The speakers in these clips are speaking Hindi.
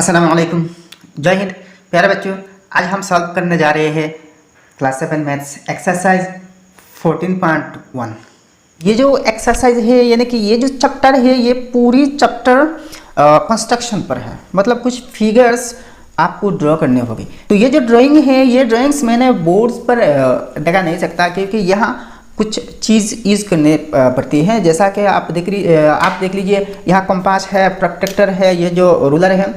अस्सलाम वालेकुम, जय हिंद। प्यारे बच्चों, आज हम सॉल्व करने जा रहे हैं क्लास 7 मैथ्स एक्सरसाइज 14.1। ये जो एक्सरसाइज है यानी कि ये जो चैप्टर है ये पूरी चैप्टर कंस्ट्रक्शन पर है, मतलब कुछ फिगर्स आपको ड्रॉ करने होंगे। तो ये जो ड्राइंग है ये ड्राइंग्स मैंने बोर्ड्स पर दिखा नहीं सकता क्योंकि यहाँ कुछ चीज़ यूज़ करने पड़ती है। जैसा कि आप देख लीजिए यहाँ कंपास है, प्रोट्रैक्टर है, ये जो रूलर है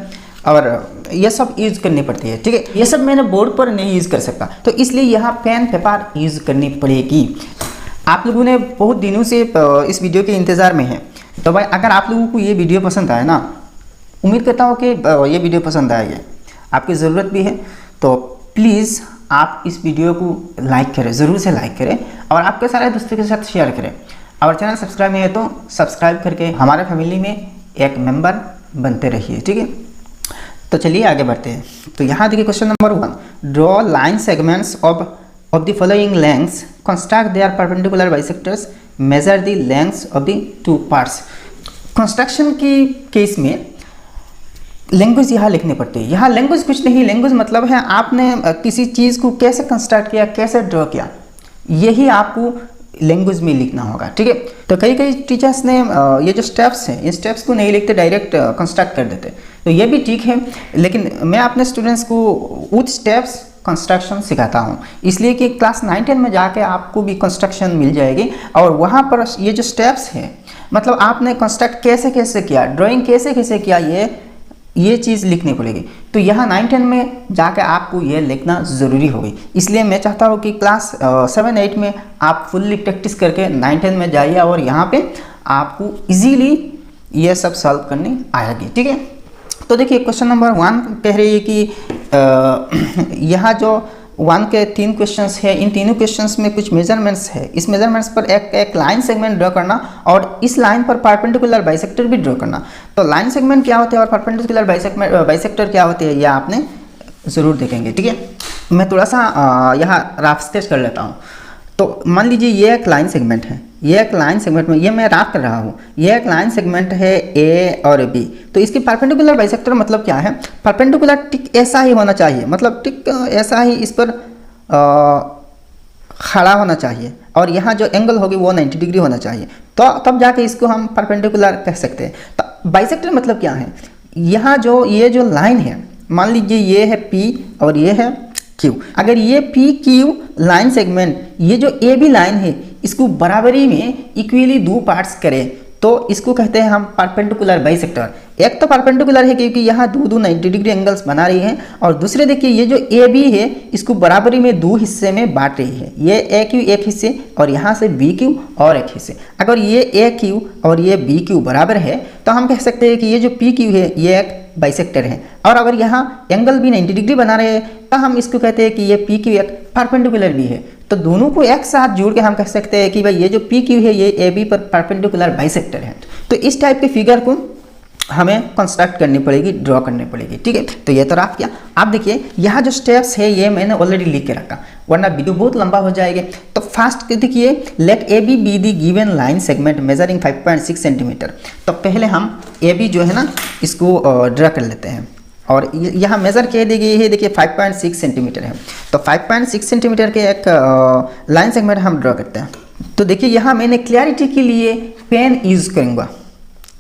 और ये सब यूज़ करनी पड़ती है। ठीक है, ये सब मैंने बोर्ड पर नहीं यूज़ कर सकता, तो इसलिए यहाँ पेन पेपर यूज़ करनी पड़ेगी। आप लोगों ने बहुत दिनों से इस वीडियो के इंतज़ार में हैं, तो भाई अगर आप लोगों को ये वीडियो पसंद आए ना, उम्मीद करता हूँ कि ये वीडियो पसंद आएगी, आपकी ज़रूरत भी है, तो प्लीज़ आप इस वीडियो को लाइक करें, ज़रूर से लाइक करें और आपके सारे दोस्तों के साथ शेयर करें। और चैनल सब्सक्राइब नहीं है तो सब्सक्राइब करके हमारे फैमिली में एक मेंबर बनते रहिए। ठीक है, तो चलिए आगे बढ़ते हैं। तो यहाँ देखिए question number 1, draw line segments of the following lengths, construct there perpendicular bisectors, major the lengths of the two parts. Construction की केस में लैंग्वेज यहाँ लिखनी पड़ती है। यहाँ लैंग्वेज कुछ नहीं, लैंग्वेज मतलब है आपने किसी चीज़ को कैसे कंस्ट्रक्ट किया, कैसे ड्रॉ किया, यही आपको लैंग्वेज में लिखना होगा। ठीक है, तो कई टीचर्स ने ये जो स्टेप्स हैं, इन स्टेप्स को नहीं लिखते, डायरेक्ट कंस्ट्रक्ट कर देते, तो ये भी ठीक है, लेकिन मैं अपने स्टूडेंट्स को विथ स्टेप्स कंस्ट्रक्शन सिखाता हूँ, इसलिए कि क्लास 9-10 में जाके आपको भी कंस्ट्रक्शन मिल जाएगी और वहाँ पर ये जो स्टेप्स हैं, मतलब आपने कंस्ट्रक्ट कैसे किया, ड्राइंग कैसे किया, ये चीज़ लिखनी पड़ेगी। तो यहाँ 9-10 में जाकर आपको ये लिखना ज़रूरी होगी, इसलिए मैं चाहता हूँ कि क्लास 7-8 में आप फुल्ली प्रैक्टिस करके 9-10 में जाइए और यहाँ पे आपको इजीली ये सब सॉल्व करनी आएगी। ठीक है, तो देखिए क्वेश्चन नंबर 1 कह रही है कि यहाँ जो 1 के 3 क्वेश्चंस है, इन तीनों क्वेश्चंस में कुछ मेजरमेंट्स है, इस मेजरमेंट्स पर एक लाइन सेगमेंट ड्रॉ करना और इस लाइन पर परपेंडिकुलर बाइसेक्टर भी ड्रॉ करना। तो लाइन सेगमेंट क्या होते हैं और परपेंडिकुलर बाइसेक्टर क्या होते हैं, यह आपने ज़रूर देखेंगे। ठीक है, मैं थोड़ा सा यहाँ रफ स्केच कर लेता हूँ। तो मान लीजिए ये एक लाइन सेगमेंट है, ये एक लाइन सेगमेंट में ये मैं रफ कर रहा हूँ, ये एक लाइन सेगमेंट है ए और बी। तो इसकी परपेंडिकुलर बाइसेक्टर मतलब क्या है, परपेंडिकुलर टिक ऐसा ही होना चाहिए, मतलब टिक ऐसा ही इस पर खड़ा होना चाहिए और यहाँ जो एंगल होगी वो 90 डिग्री होना चाहिए, तो तब जाके इसको हम परपेंडिकुलर कह सकते हैं। तो बाइसेक्टर मतलब क्या है, यहाँ जो ये जो लाइन है, मान लीजिए ये है पी और ये है क्यू, अगर ये पी क्यू लाइन सेगमेंट, ये जो ए बी लाइन है, इसको बराबरी में इक्वली दो पार्ट्स करें तो इसको कहते हैं हम परपेंडिकुलर बाइसेक्टर। एक तो परपेंडिकुलर है क्योंकि यहाँ दो 90 डिग्री एंगल्स बना रही हैं, और दूसरे देखिए ये जो ए बी है इसको बराबरी में दो हिस्से में बांट रही है, ये ए क्यू एक हिस्से और यहाँ से बी क्यू और एक हिस्से। अगर ये ए क्यू और ये बी क्यू बराबर है तो हम कह सकते हैं कि ये जो पी क्यू है ये एक बाइसेक्टर है, और अगर यहाँ एंगल भी 90 डिग्री बना रहे हैं तो हम इसको कहते हैं कि ये पी क्यू एक परपेंडिकुलर भी है। तो दोनों को एक साथ जोड़ के हम कह सकते हैं कि भाई ये जो पी क्यू है ये ए बी पर परपेंडिकुलर बाइसेक्टर है। तो इस टाइप के फिगर को हमें कंस्ट्रक्ट करनी पड़ेगी, ड्रॉ करनी पड़ेगी। ठीक है, तो ये तो रफ किया। आप देखिए यहाँ जो स्टेप्स है ये मैंने ऑलरेडी लिख के रखा, वरना वीडियो बहुत लंबा हो जाएगा। तो फास्ट देखिए, let A B be the given line segment measuring 5.6 centimetre. तो पहले हम ए बी जो है ना इसको ड्रा कर लेते हैं, और यहाँ मेज़र क्या दी गई है, देखिए 5.6 सेंटीमीटर है। तो 5.6 सेंटीमीटर के एक लाइन सेगमेंट हम ड्रॉ करते हैं। तो देखिए यहाँ मैंने क्लैरिटी के लिए पेन यूज़ करूँगा।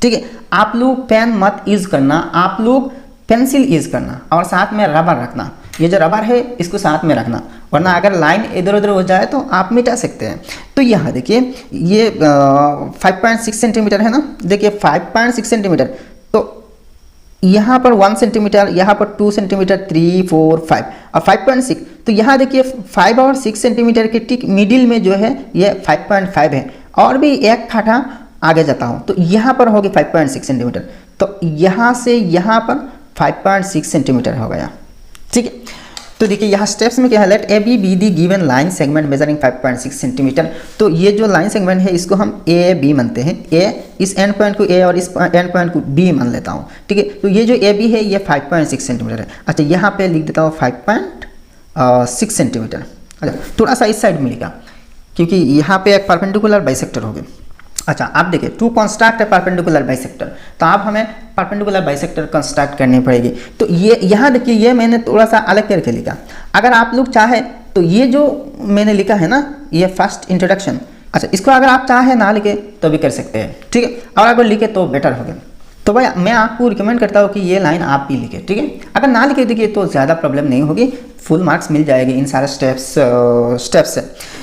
ठीक है, आप लोग पेन मत यूज़ करना, आप लोग पेंसिल यूज़ करना और साथ में रबर रखना। ये जो रबर है इसको साथ में रखना, वरना अगर लाइन इधर उधर हो जाए तो आप मिटा सकते हैं। तो यहाँ देखिए ये 5.6 सेंटीमीटर है ना, देखिए 5.6 सेंटीमीटर, तो यहाँ पर 1 सेंटीमीटर, यहाँ पर 2 सेंटीमीटर, 3, 4, 5 और 5.6। तो यहाँ देखिए 5 और 6 सेंटीमीटर के ठीक मिडिल में जो है ये 5.5 है, और भी एक खाटा आगे जाता हूँ तो यहाँ पर होगी 5.6 सेंटीमीटर। तो यहाँ से यहाँ पर 5.6 सेंटीमीटर हो गया। ठीक है, तो देखिए यहाँ स्टेप्स में क्या है, let A B be the given line segment measuring 5.6 centimetre. तो ये जो लाइन सेगमेंट है इसको हम ए बी मानते हैं, ए इस एंड पॉइंट को ए और इस एंड पॉइंट को बी मान लेता हूँ। ठीक है, तो ये जो ए बी है ये 5.6 सेंटीमीटर है। अच्छा, यहाँ पे लिख देता हूँ 5.6 सेंटीमीटर। अच्छा, थोड़ा सा इस साइड मिलेगा क्योंकि यहाँ पे एक परपेंडिकुलर बाइसेक्टर हो गया। अच्छा आप देखिए to construct a perpendicular bisector, तो आप हमें परपेंडिकुलर बाइसेक्टर कंस्ट्रक्ट करनी पड़ेगी। तो ये यहाँ देखिए ये मैंने थोड़ा सा अलग करके लिखा। अगर आप लोग चाहे तो ये जो मैंने लिखा है ना ये फर्स्ट इंट्रोडक्शन, अच्छा इसको अगर आप चाहे ना लिखे तो भी कर सकते हैं, ठीक है, और अगर लिखे तो बेटर होगा। तो भाई मैं आपको रिकमेंड करता हूँ कि ये लाइन आप भी लिखे, ठीक है। अगर ना लिखे देखिए तो ज़्यादा प्रॉब्लम नहीं होगी, फुल मार्क्स मिल जाएगी इन सारे स्टेप्स से,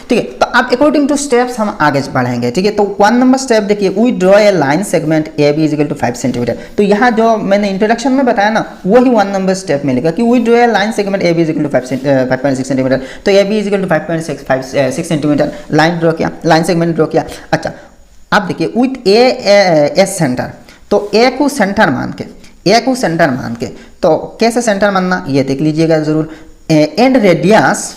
ठीक है। तो अब अकॉर्डिंग टू स्टेप्स हम आगे बढ़ेंगे, ठीक है। तो 1 नंबर स्टेप देखिए, we draw a line segment A B is equal to 5 centimetre. तो यहाँ जो मैंने इंट्रोडक्शन में बताया ना वही 1 नंबर स्टेप में लिखा कि we draw a line segment A B is equal to 5.6 centimetre. तो A B is equal to 5.6 centimetre line draw किया, लाइन सेगमेंट ड्रॉ किया। अच्छा अब देखिए विथ ए सेंटर, तो ए को सेंटर मान के, तो कैसे सेंटर मानना ये देख लीजिएगा जरूर। एंड रेडियस,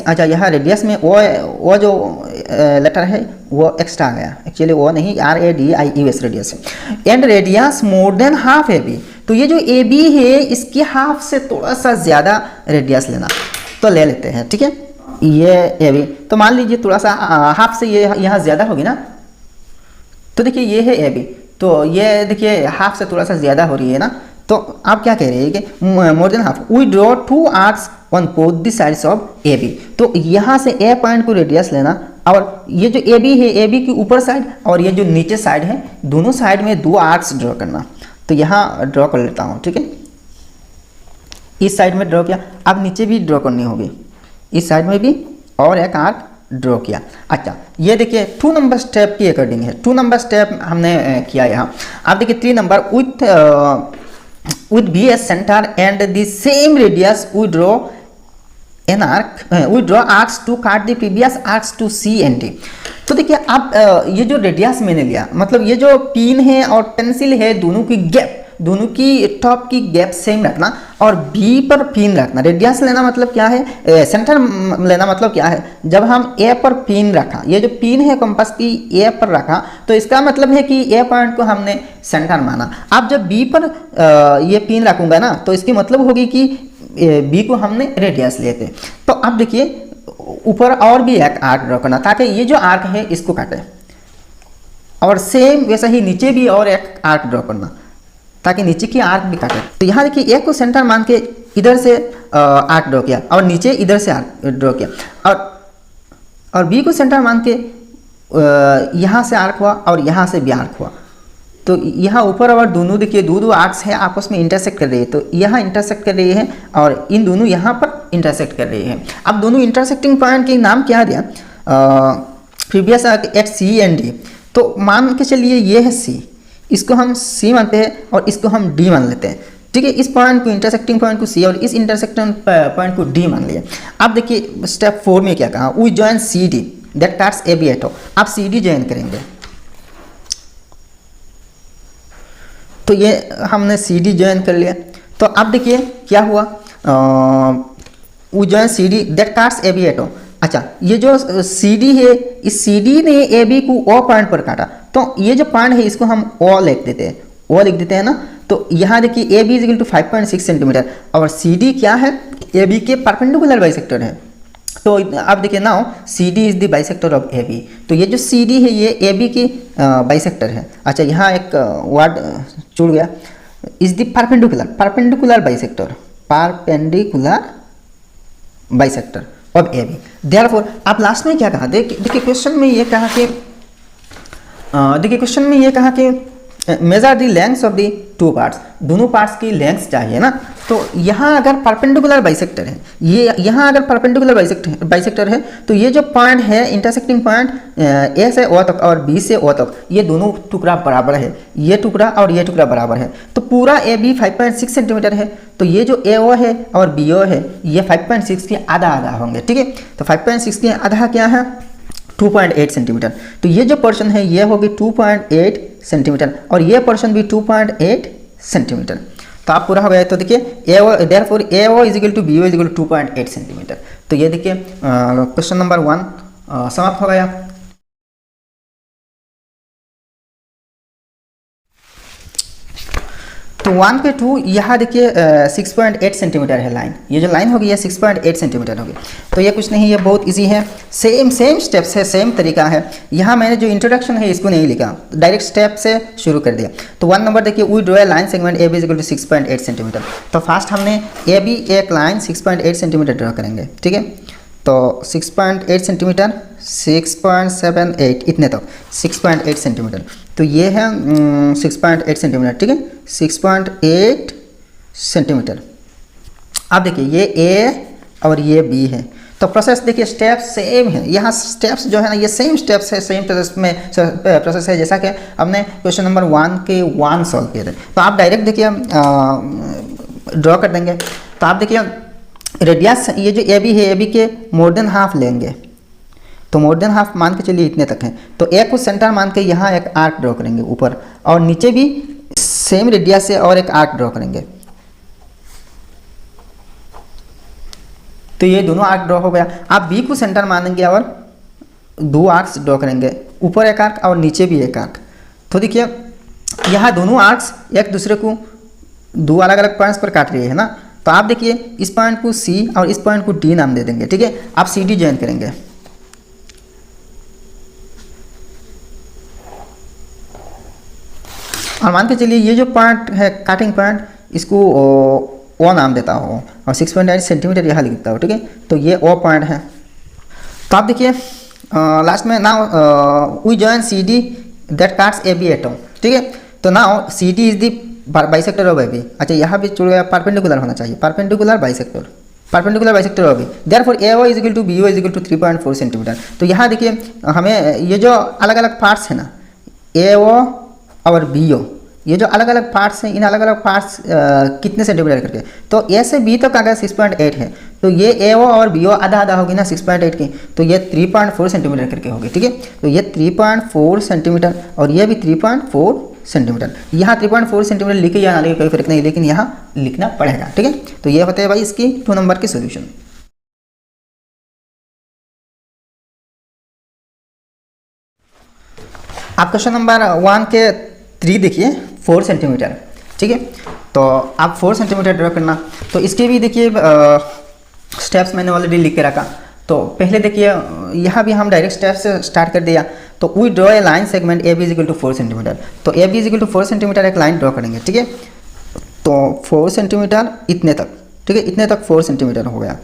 अच्छा यहाँ रेडियस में वो जो लेटर है वो एक्स्ट्रा आ गया, एक्चुअली वो नहीं, RADIUS रेडियस है। And radius more than half A B, तो ये जो ए बी है इसकी हाफ से थोड़ा सा ज़्यादा रेडियस लेना, तो ले लेते हैं, ठीक है। ये ए बी, तो मान लीजिए थोड़ा सा हाफ से ये यहाँ ज़्यादा होगी ना, तो देखिए ये है ए बी, तो ये देखिए हाफ से थोड़ा सा ज़्यादा हो रही है ना, तो आप क्या कह रहे हैं कि more than half. We draw 2 arcs on both the sides of A B, तो यहाँ से ए पॉइंट को रेडियस लेना, और ये जो ए बी है ए बी की ऊपर साइड और ये जो नीचे साइड है दोनों साइड में 2 आर्क्स ड्रॉ करना। तो यहाँ ड्रॉ कर लेता हूँ, ठीक है। इस साइड में ड्रॉ किया, अब नीचे भी ड्रॉ करनी होगी, इस साइड में भी, और एक आर्क ड्रॉ किया। अच्छा ये देखिए 2 नंबर स्टेप की अकॉर्डिंग है, 2 नंबर स्टेप हमने किया यहाँ। आप देखिए 3 number with B as center and the same radius we draw an arc, we draw arcs to cut the previous arcs to C and D। तो देखिए अब ये जो रेडियस मैंने लिया, मतलब ये जो पिन है और पेंसिल है दोनों की गैप, दोनों की टॉप की गैप सेम रखना, और बी पर पिन रखना। रेडियस लेना मतलब क्या है, सेंटर लेना मतलब क्या है, जब हम ए पर पिन रखा, ये जो पिन है कंपास की ए पर रखा, तो इसका मतलब है कि ए पॉइंट को हमने सेंटर माना। अब जब बी पर ये पिन रखूंगा ना, तो इसकी मतलब होगी कि बी को हमने रेडियस लेते। तो अब देखिए ऊपर और भी एक आर्क ड्रॉ करना ताकि ये जो आर्क है इसको काटे, और सेम वैसा ही नीचे भी और एक आर्क ड्रॉ करना ताकि नीचे की आर्क भी काटे। तो यहाँ देखिए ए को सेंटर मान के इधर से आर्क ड्रॉ किया, और नीचे इधर से आर्क ड्रॉ किया, और बी को सेंटर मान के यहाँ से आर्क हुआ और यहाँ से भी आर्क हुआ। तो यहाँ ऊपर और दोनों देखिए दो आर्क्स है आपस में इंटरसेक्ट कर रही है, तो यहाँ इंटरसेक्ट कर रही है और इन दोनों यहाँ पर इंटरसेक्ट कर रही है। अब दोनों इंटरसेक्टिंग पॉइंट के नाम क्या दिया, previous at C and D. तो मान के चलिए ये है सी, इसको हम सी मानते हैं और इसको हम डी मान लेते हैं, ठीक है। इस पॉइंट को इंटरसेक्टिंग पॉइंट को सी और इस इंटरसेक्टिंग पॉइंट को डी मान लिया। अब देखिए स्टेप 4 में क्या कहा, we join C D that cuts A B at O. आप सी डी जॉइन करेंगे, तो ये हमने सी डी ज्वाइन कर लिया। तो अब देखिए क्या हुआ, वो join C D that cuts A B at O. अच्छा ये जो सी डी है, इस सी डी ने ए बी को ओ पॉइंट पर काटा, तो ये जो पॉइंट है इसको हम ओ लिख देते हैं, ओ लिख देते हैं ना। तो यहाँ देखिए A B is equal to 5.6 centimetre और सी डी क्या है, ए बी के परपेंडिकुलर बाइसेक्टर है। तो अब देखिए now C D is the bisector of A B. तो ये जो सी डी है ये ए बी की बाइसेक्टर है। अच्छा यहाँ एक वर्ड छूट गया, is the perpendicular bisector, perpendicular bisector of A B. Therefore आप लास्ट में क्या कहा, देखिए क्वेश्चन में ये कहा कि measure the lengths of the 2 parts, दोनों पार्ट्स की लेंथ चाहिए ना। तो यहाँ अगर परपेंडिकुलर बाइसेक्टर है, ये यहाँ अगर परपेंडिकुलर बाइसेक्टर है, तो ये जो पॉइंट है इंटरसेक्टिंग पॉइंट ए से ओ तक और बी से ओ तक, ये दोनों टुकड़ा बराबर है, ये टुकड़ा और ये टुकड़ा बराबर है। तो पूरा ए बी 5.6 सेंटीमीटर है, तो ये जो ए ओ है और बी ओ है ये 5.6 के आधा होंगे, ठीक है। तो 5.6 के आधा क्या है, 2.8 सेंटीमीटर। तो ये जो पोर्शन है ये होगी 2.8 सेंटीमीटर और ये पोर्शन भी 2.8 सेंटीमीटर। तो आप पूरा हो गया। तो देखिए A O therefore A O equal to B O equal to 2.8 centimetre. तो ये देखिए क्वेश्चन नंबर 1 समाप्त हो गया। तो 1 पे 2 यहाँ देखिए 6.8 सेंटीमीटर है लाइन, ये जो लाइन होगी ये 6.8 सेंटीमीटर होगी। तो ये कुछ नहीं, ये बहुत इजी है, सेम स्टेप्स है, सेम तरीका है। यहाँ मैंने जो इंट्रोडक्शन है इसको नहीं लिखा, डायरेक्ट स्टेप से शुरू कर दिया। तो 1 नंबर देखिए, we draw a line segment A B equal to 6.8 centimetre. तो फर्स्ट हमने ए बी एक लाइन 6.8 सेंटीमीटर ड्रॉ करेंगे, ठीक है। तो 6.8 सेंटीमीटर, 6.78 इतने तक 6.8 सेंटीमीटर। तो ये है 6.8 सेंटीमीटर, ठीक है, 6.8 सेंटीमीटर। अब देखिए ये ए और ये बी है। तो प्रोसेस देखिए स्टेप सेम है, यहाँ स्टेप्स जो है ना ये सेम स्टेप्स है, सेम प्रोसेस है जैसा कि हमने क्वेश्चन नंबर 1 के 1 सॉल्व किए थे। तो आप डायरेक्ट देखिए ड्रॉ कर देंगे। तो आप देखिए रेडियस ये जो ए बी है, ए बी के मोर देन हाफ लेंगे। तो मोर देन हाफ मान के चलिए इतने तक है। तो ए को सेंटर मान के यहाँ एक आर्क ड्रॉ करेंगे ऊपर, और नीचे भी सेम रेडियस से और एक आर्क ड्रॉ करेंगे। तो ये दोनों आर्क ड्रॉ हो गया। आप बी को सेंटर मानेंगे और 2 आर्क्स ड्रॉ करेंगे, ऊपर एक आर्क और नीचे भी एक आर्क। तो देखिए यहाँ दोनों आर्क्स एक दूसरे को 2 अलग अलग पॉइंट्स पर काट रही है ना। तो आप देखिए इस पॉइंट को सी और इस पॉइंट को डी नाम दे देंगे, ठीक है। आप सी डी ज्वाइन करेंगे। और मान के चलिए ये जो पॉइंट है काटिंग पॉइंट, इसको ओ नाम देता हो और 6.8 सेंटीमीटर यहाँ लिखता हो, ठीक है। तो ये ओ पॉइंट है। तो आप देखिए लास्ट में now we join C D that cuts A B at O, ठीक है। तो now C D is the bisector of A B. अच्छा यहाँ भी जुड़ गया, परपेंडिकुलर होना चाहिए, perpendicular bisector of B. Therefore A O is equal to B O is equal to 3.4 centimetre. तो यहाँ देखिए हमें ये जो अलग अलग पार्ट्स है ना, ए ओ और बी ओ, ये जो अलग अलग पार्ट्स हैं, इन अलग अलग पार्ट्स कितने सेंटीमीटर करके, तो ए से बी तक अगर 6.8 है तो ये ए ओ और बी ओ आधा आधा होगी ना 6.8 की, तो ये 3.4 सेंटीमीटर करके होगी, ठीक है। तो ये 3.4 सेंटीमीटर और ये भी 3.4 सेंटीमीटर। यहाँ 3.4 सेंटीमीटर लिखे या ना लिखे कोई फर्क नहीं, लेकिन यहाँ लिखना पड़ेगा, ठीक है। तो ये होते हैं भाई इसकी 2 नंबर की सोल्यूशन। आप क्वेश्चन नंबर 1 के 3 देखिए 4 सेंटीमीटर, ठीक है। तो आप 4 सेंटीमीटर ड्रॉ करना। तो इसके भी देखिए स्टेप्स मैंने ऑलरेडी लिख के रखा। तो पहले देखिए यहाँ भी हम डायरेक्ट स्टेप से स्टार्ट कर दिया। तो we draw a line segment A B is equal to 4 centimetre. तो A B is equal to 4 centimetre एक लाइन ड्रॉ करेंगे, ठीक है। तो 4 सेंटीमीटर इतने तक, ठीक है, इतने तक 4 सेंटीमीटर हो गया।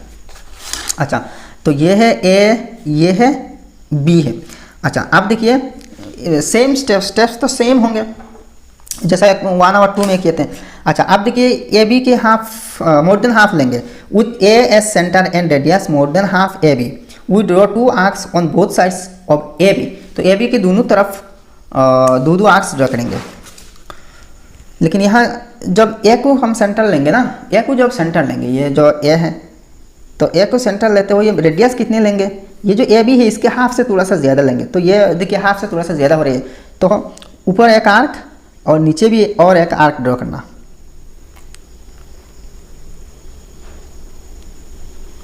अच्छा तो ये है ए, ये है बी है। अच्छा आप देखिए सेम स्टेप्स तो सेम होंगे जैसा 1 और 2 में किए थे। अच्छा आप देखिए ए बी के हाफ मोर देन हाफ लेंगे with A as centre and radius more than half A B. We draw 2 arcs on both sides of A B. तो ए बी के दोनों तरफ 2 आर्क्स ड्रॉ करेंगे। लेकिन यहाँ जब ए को हम सेंटर लेंगे ना, ए को जब सेंटर लेंगे, ये जो ए है तो ए को सेंटर लेते हुए रेडियस कितने लेंगे, ये जो ए बी है इसके हाफ से थोड़ा सा ज़्यादा लेंगे। तो ये देखिए हाफ से थोड़ा सा ज़्यादा हो रही है। तो ऊपर एक आर्क और नीचे भी और एक आर्क ड्रॉ करना,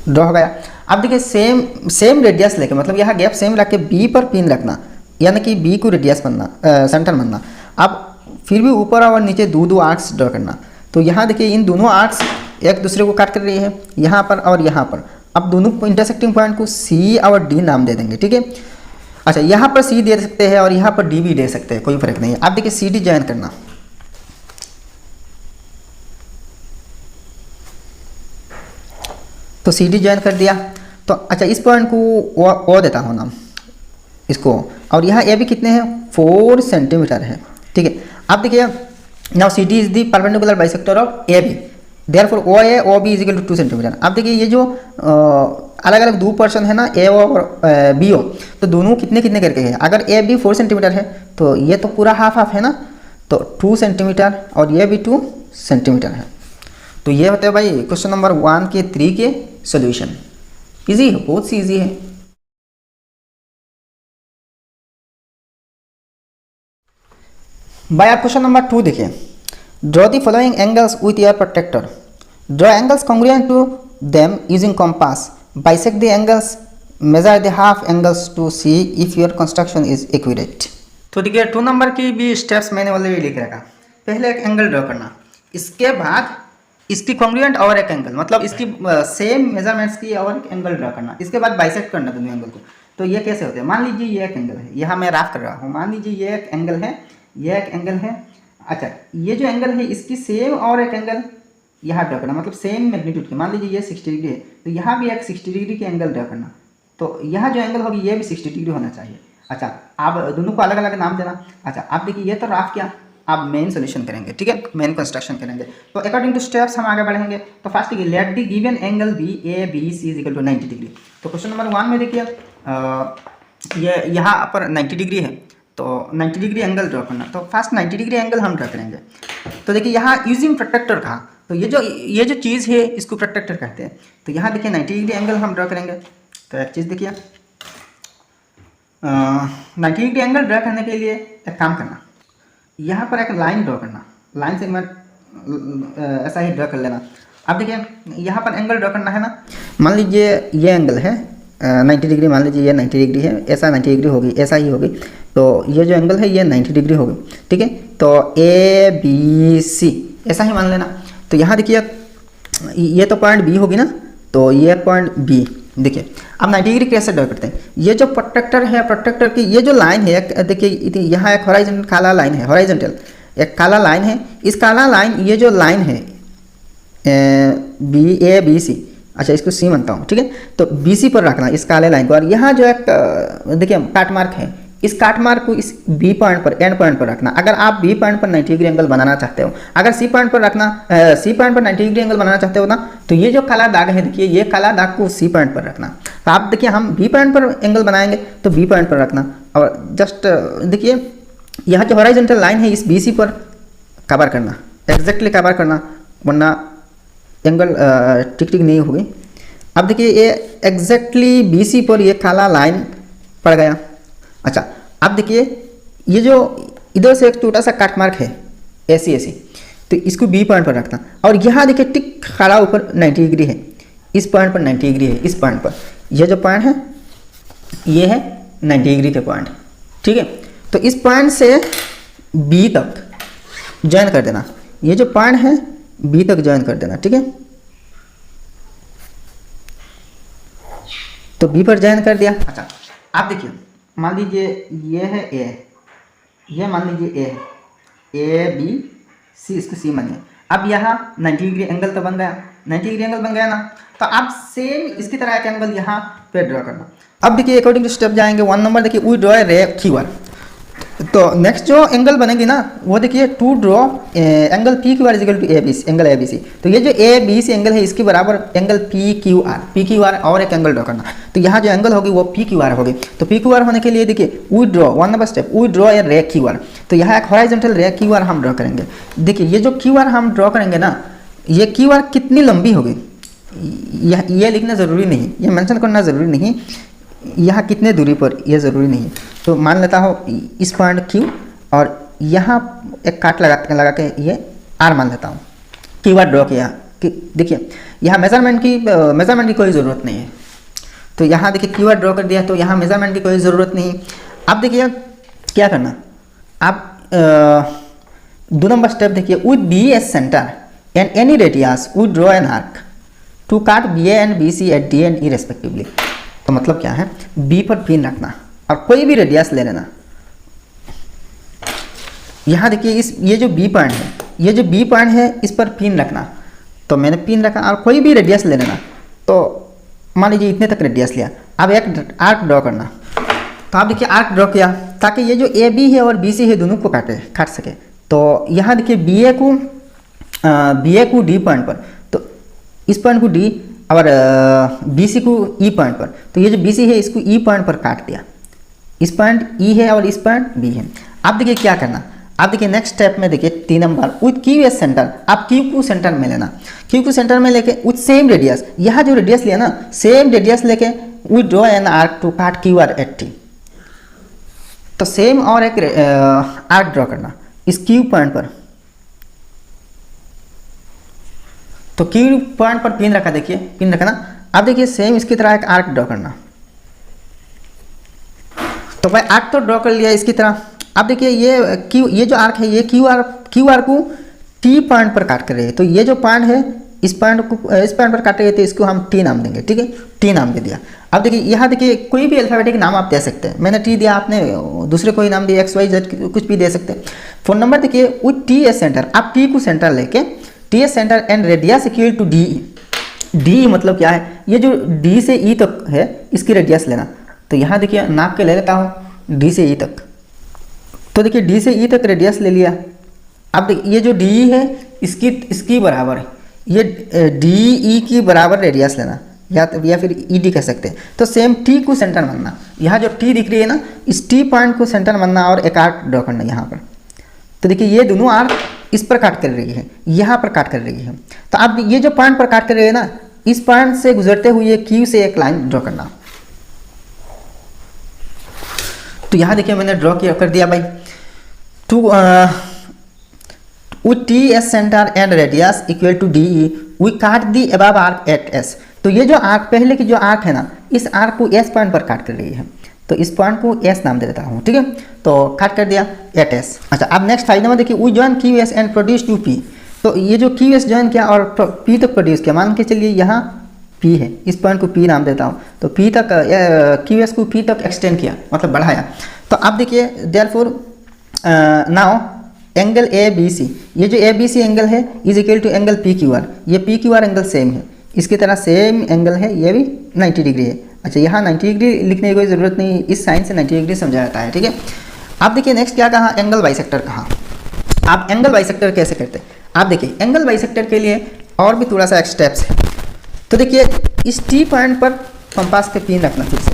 ड्रॉ हो गया। अब देखिए सेम रेडियस लेके, मतलब यहाँ गैप सेम रख के बी पर पिन रखना, यानी कि बी को रेडियस बनना, सेंटर बनना। अब फिर भी ऊपर और नीचे 2 आर्क्स ड्रॉ करना। तो यहाँ देखिए इन दोनों आर्क्स एक दूसरे को काट कर रही है, यहाँ पर और यहाँ पर। अब दोनों इंटरसेक्टिंग पॉइंट को सी और डी नाम दे देंगे, ठीक है। अच्छा यहाँ पर सी दे सकते हैं और यहाँ पर डी भी दे सकते हैं, कोई फर्क नहीं है। आप देखिए सी डी ज्वाइन करना। तो सी डी ज्वाइन कर दिया। तो अच्छा इस पॉइंट को ओ देता हूँ नाम इसको, और यहाँ ए भी कितने हैं 4 सेंटीमीटर है, ठीक है। आप देखिए now C D is the perpendicular bisector of A B, therefore O A O B is equal to 2 centimetre. आप देखिए ये जो अलग अलग 2 पर्सन है ना, ए ओ और बी ओ, तो दोनों कितने कितने करके हैं। अगर ए बी 4 सेंटीमीटर है तो ये तो पूरा हाफ हाफ है ना, तो 2 सेंटीमीटर और ये भी 2 सेंटीमीटर है। तो ये होते हैं भाई क्वेश्चन नंबर 1 के 3 के सोल्यूशन। इजी है, बहुत सी इजी है। भाई आप क्वेश्चन नंबर 2 देखिए। Draw the following angles with your protractor. Draw angles congruent to them using compass. Bisect the angles, measure the half angles to see if your construction is accurate. तो देखिए 2 नंबर की भी स्टेप्स मैंने ऑलरेडी लिख रखा। पहले एक एंगल ड्रॉ करना, इसके बाद इसकी कॉन्ग्रुएंट और एक एंगल, मतलब इसकी सेम मेजरमेंट्स की और एक एंगल ड्रा करना, इसके बाद बाइसेक्ट करना दोनों एंगल को। तो ये कैसे होते हैं, मान लीजिए ये एक एंगल है, यहाँ मैं राफ कर रहा हूँ, मान लीजिए ये एक एंगल है, ये एक एंगल है। अच्छा, ये जो एंगल है इसकी सेम और एक एंगल यहाँ ड्रा करना, मतलब सेम मैग्नीट्यूड की, मान लीजिए ये 60 डिग्री है तो यहाँ भी एक 60 डिग्री की एंगल ड्रा करना। तो यहाँ जो एंगल होगी ये भी 60 डिग्री होना चाहिए। अच्छा, आप दोनों को अलग अलग नाम देना। अच्छा, आप देखिए ये तो राफ किया, आप मेन सोल्यूशन करेंगे, ठीक है, मेन कंस्ट्रक्शन करेंगे। तो अकॉर्डिंग टू स्टेप्स हम आगे बढ़ेंगे। तो फर्स्ट देखिए, let the given angle be A B C is equal to 90 degree. तो क्वेश्चन नंबर 1 में देखिए ये यहाँ पर 90 डिग्री है, तो 90 डिग्री एंगल ड्रॉ करना। तो फर्स्ट 90 डिग्री एंगल हम ड्रॉ करेंगे। तो देखिए यहाँ यूजिंग प्रोटेक्टर कहा, तो ये जो चीज़ है इसको प्रोटेक्टर कहते हैं। तो यहाँ देखिए 90 डिग्री एंगल हम ड्रॉ करेंगे। तो एक चीज़ देखिए, 90 डिग्री एंगल ड्रॉ करने के लिए एक काम करना, यहाँ पर एक लाइन ड्रॉ करना, लाइन सेगमेंट ऐसा ही ड्रॉ कर लेना। अब देखिए यहाँ पर एंगल ड्रॉ करना है ना, मान लीजिए ये एंगल है 90 डिग्री, मान लीजिए ये 90 डिग्री है, ऐसा 90 डिग्री होगी, ऐसा ही होगी। तो ये जो एंगल है ये 90 डिग्री होगी, ठीक है। तो ए बी सी ऐसा ही मान लेना। तो यहाँ देखिए ये तो पॉइंट बी होगी ना, तो ये पॉइंट बी देखिए। अब 90 डिग्री कैसे ड्रॉ करते हैं, ये जो प्रोटेक्टर है, प्रोटेक्टर की ये जो लाइन है, देखिए यहाँ एक हॉराइजॉन्टल काला लाइन है, हॉराइजॉन्टल एक काला लाइन है। इस काला लाइन, ये जो लाइन है बी ए बी सी, अच्छा इसको सी मानता हूँ, ठीक है। तो बी सी पर रखना इस काले लाइन को, और यहाँ जो एक देखिए काट मार्क है, इस काट मार्क को इस बी पॉइंट पर, एंड पॉइंट पर रखना। अगर आप बी पॉइंट पर 90 डिग्री एंगल बनाना चाहते हो, अगर सी पॉइंट पर रखना, सी पॉइंट पर 90 डिग्री एंगल बनाना चाहते हो ना, तो ये जो काला दाग है देखिए, ये काला दाग को सी पॉइंट पर रखना। तो आप देखिए हम बी पॉइंट पर एंगल बनाएंगे तो बी पॉइंट पर रखना, और जस्ट देखिए यहाँ जो हॉराइजॉन्टल लाइन है इस बी सी पर कवर करना, एग्जैक्टली कवर करना, वरना एंगल टिक टिक नहीं होगी। अब देखिए ये एग्जैक्टली बी सी पर ये काला लाइन पड़ गया। अच्छा, अब देखिए ये जो इधर से एक छोटा सा कट मार्क है ऐसी ऐसी, तो इसको बी पॉइंट पर रखना, और यहाँ देखिए टिक खड़ा ऊपर 90 डिग्री है, इस पॉइंट पर 90 डिग्री है, इस पॉइंट पर, यह जो पॉइंट है ये है 90 डिग्री के पॉइंट, ठीक है। तो इस पॉइंट से बी तक ज्वाइन कर देना, ये जो पॉइंट है बी तक ज्वाइन कर देना, ठीक है। तो बी पर ज्वाइन कर दिया। अच्छा, आप देखिए मान लीजिए ये है ए, ये मान लीजिए ए बी सी, इसको सी मानिए। अब यहाँ 90 डिग्री एंगल तो बन गया, 90 डिग्री एंगल बन गया ना। तो आप सेम इसकी तरह एक एंगल यहाँ पे ड्रॉ करना। अब देखिए अकॉर्डिंग टू स्टेप जाएंगे। 1 नंबर देखिए, we draw a ray Q R. तो नेक्स्ट जो एंगल बनेगी ना वो देखिए, to draw angle P Q R is equal to A B C, angle A B C. तो ये जो ए बी सी एंगल है इसके बराबर एंगल पी क्यू आर और एक एंगल ड्रॉ करना। तो यहाँ जो एंगल होगी वो पी क्यू आर होगी। तो पी क्यू आर होने के लिए देखिए we draw 1 number step, we draw a ray Q R. तो यहाँ एक हॉराइजॉन्टल रे क्यू आर हम ड्रॉ करेंगे। देखिए ये जो क्यू आर हम ड्रॉ करेंगे ना, ये क्यू आर कितनी लंबी होगी ये लिखना ज़रूरी नहीं, ये मेंशन करना ज़रूरी नहीं, यहाँ कितने दूरी पर ये ज़रूरी नहीं। तो मान लेता हूँ इस पॉइंट क्यू और यहाँ एक काट लगा के ये आर मान लेता हूँ। क्यू आर ड्रॉ किया कि देखिए यहाँ मेजरमेंट की कोई ज़रूरत नहीं है। तो यहाँ देखिए क्यू आर ड्रॉ कर दिया, तो यहाँ मेजरमेंट की कोई ज़रूरत नहीं। अब देखिए क्या करना, आप 2 नंबर स्टेप देखिए, with B as centre and any radius we draw an arc to काट B A and B C at D and E respectively. तो मतलब क्या है, बी पर पिन रखना और कोई भी रेडियस ले लेना। यहाँ देखिए ये जो बी पॉइंट है इस पर पिन रखना। तो मैंने पिन रखा और कोई भी रेडियस ले लेना। तो मान लीजिए इतने तक रेडियस लिया। अब एक आर्क ड्रॉ करना। तो आप देखिए आर्क ड्रॉ किया ताकि ये जो ए बी है और बी सी है दोनों को काट सके। तो यहाँ देखिए बी ए को डी पॉइंट पर, तो इस पॉइंट को डी और बी सी को ई पॉइंट पर। तो ये जो बी सी है इसको ई पॉइंट पर काट दिया। इस पॉइंट ई है और इस पॉइंट बी है। अब देखिए क्या करना, आप देखिए नेक्स्ट स्टेप में देखिए 3 number, with Q as centre. आप क्यू को सेंटर में लेना, क्यू को सेंटर में लेके विथ सेम रेडियस, यहाँ जो रेडियस लिया ना सेम रेडियस लेके we draw an arc to cut Q R 80। तो सेम और एक आर्क ड्रॉ करना इस क्यू पॉइंट पर। तो क्यू पॉइंट पर पिन रखा, देखिए पिन रखा ना। अब देखिए सेम इसकी तरह एक आर्क ड्रॉ करना। तो भाई आर्क तो ड्रॉ कर लिया इसकी तरह। अब देखिए ये जो आर्क है ये क्यू आर को टी पॉइंट पर काट कर रही है। तो ये जो पॉइंट है इस पॉइंट पर काट रही है, तो इसको हम टी नाम देंगे। ठीक है, टी नाम दे दिया। अब देखिए यहाँ देखिए कोई भी अल्फाबेटिक नाम आप दे सकते हैं। मैंने टी दिया, आपने दूसरे कोई नाम दिया, XYZ कुछ भी दे सकते हैं। फोन नंबर देखिए विथ टी एस सेंटर, आप टी को सेंटर लेके T as centre and radius equal to D. D मतलब क्या है, ये जो डी से ई तक है इसकी रेडियस लेना। तो यहाँ देखिए नाप के ले लेता हूँ डी से ई तक। तो देखिए डी से ई तक रेडियस ले लिया। अब देखिए ये जो डी है इसकी बराबर है, ये डी ई की बराबर रेडियस लेना, या फिर ई डी कह सकते हैं। तो सेम टी को सेंटर मानना, यहाँ जो टी दिख रही है ना इस टी पॉइंट को सेंटर मानना और एक आर्क ड्रॉ करना यहाँ पर। तो देखिए ये दोनों आर्क इस पर काट कर रही है, यहाँ पर काट कर रही है। तो अब ये जो पॉइंट पर काट कर रही है ना, इस पॉइंट से गुजरते हुए क्यू से एक लाइन ड्रॉ करना। तो यहाँ देखिए मैंने ड्रॉ किया कर दिया भाई। Two with TS center and radius equal to DE we cut the above arc at S। तो ये जो आर्क पहले की जो आर्क है ना, इस आर्क को S पॉइंट पर काट कर रही है, तो इस पॉइंट को S नाम दे देता हूँ। ठीक है, तो काट कर दिया एट S। अच्छा अब नेक्स्ट 5 नंबर देखिए we join QS and produce to P। तो ये जो QS जॉइन किया और P तक प्रोड्यूस किया, मान के चलिए यहाँ P है, इस पॉइंट को P नाम देता हूँ। तो P तक QS को P तक एक्सटेंड किया, मतलब बढ़ाया। तो अब देखिए therefore now angle A B C, ये जो ए बी सी एंगल है is equal to angle P Q R. ये P Q R angle same है, इसकी तरह सेम एंगल है, ये भी 90 डिग्री है। अच्छा यहाँ 90 डिग्री लिखने की कोई ज़रूरत नहीं, इस साइन से 90 डिग्री समझा जाता है। ठीक है, आप देखिए नेक्स्ट क्या कहा, एंगल बाइसेक्टर कहा। आप एंगल बाइसेक्टर कैसे करते हैं, आप देखिए एंगल बाइसेक्टर के लिए और भी थोड़ा सा स्टेप्स है। तो देखिए इस टी पॉइंट पर कंपास के पिन रखना, फिर से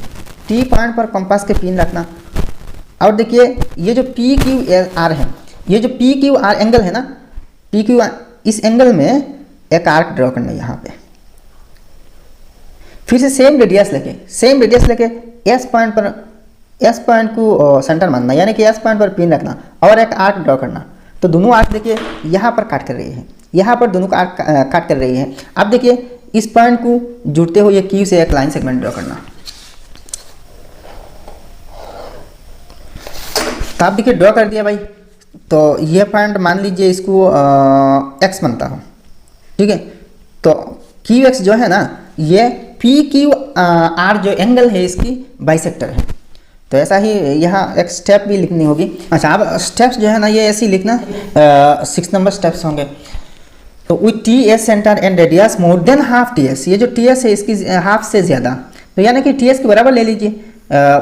टी पॉइंट पर कंपास के पिन रखना। और देखिए ये जो पी क्यू आर है, ये जो पी क्यू आर एंगल है ना, पी क्यू आर, इस एंगल में एक आर्क ड्रॉ करना है यहाँ पे। फिर से सेम रेडियस लेके एस पॉइंट को सेंटर मानना, यानी कि एस पॉइंट पर पिन रखना और एक आर्क ड्रॉ करना। तो दोनों आर्क देखिए यहाँ पर काट कर रही है, यहाँ पर दोनों का आर्क काट कर रही है। अब देखिए इस पॉइंट को जुड़ते हुए क्यू से एक लाइन सेगमेंट ड्रॉ करना। तो आप देखिए ड्रॉ कर दिया भाई। तो ये पॉइंट मान लीजिए इसको एक्स बनता हो। ठीक है, तो क्यू एक्स जो है ना, ये पी क्यू आर जो एंगल है इसकी बाइसेक्टर है। तो ऐसा ही यहाँ एक स्टेप भी लिखनी होगी। अच्छा अब स्टेप्स जो है ना ये ऐसे ही लिखना, 6 नंबर स्टेप्स होंगे। तो with T as centre and radius more than half T S, ये जो टी एस है इसकी हाफ से ज़्यादा, तो यानी कि टी एस के बराबर ले लीजिए।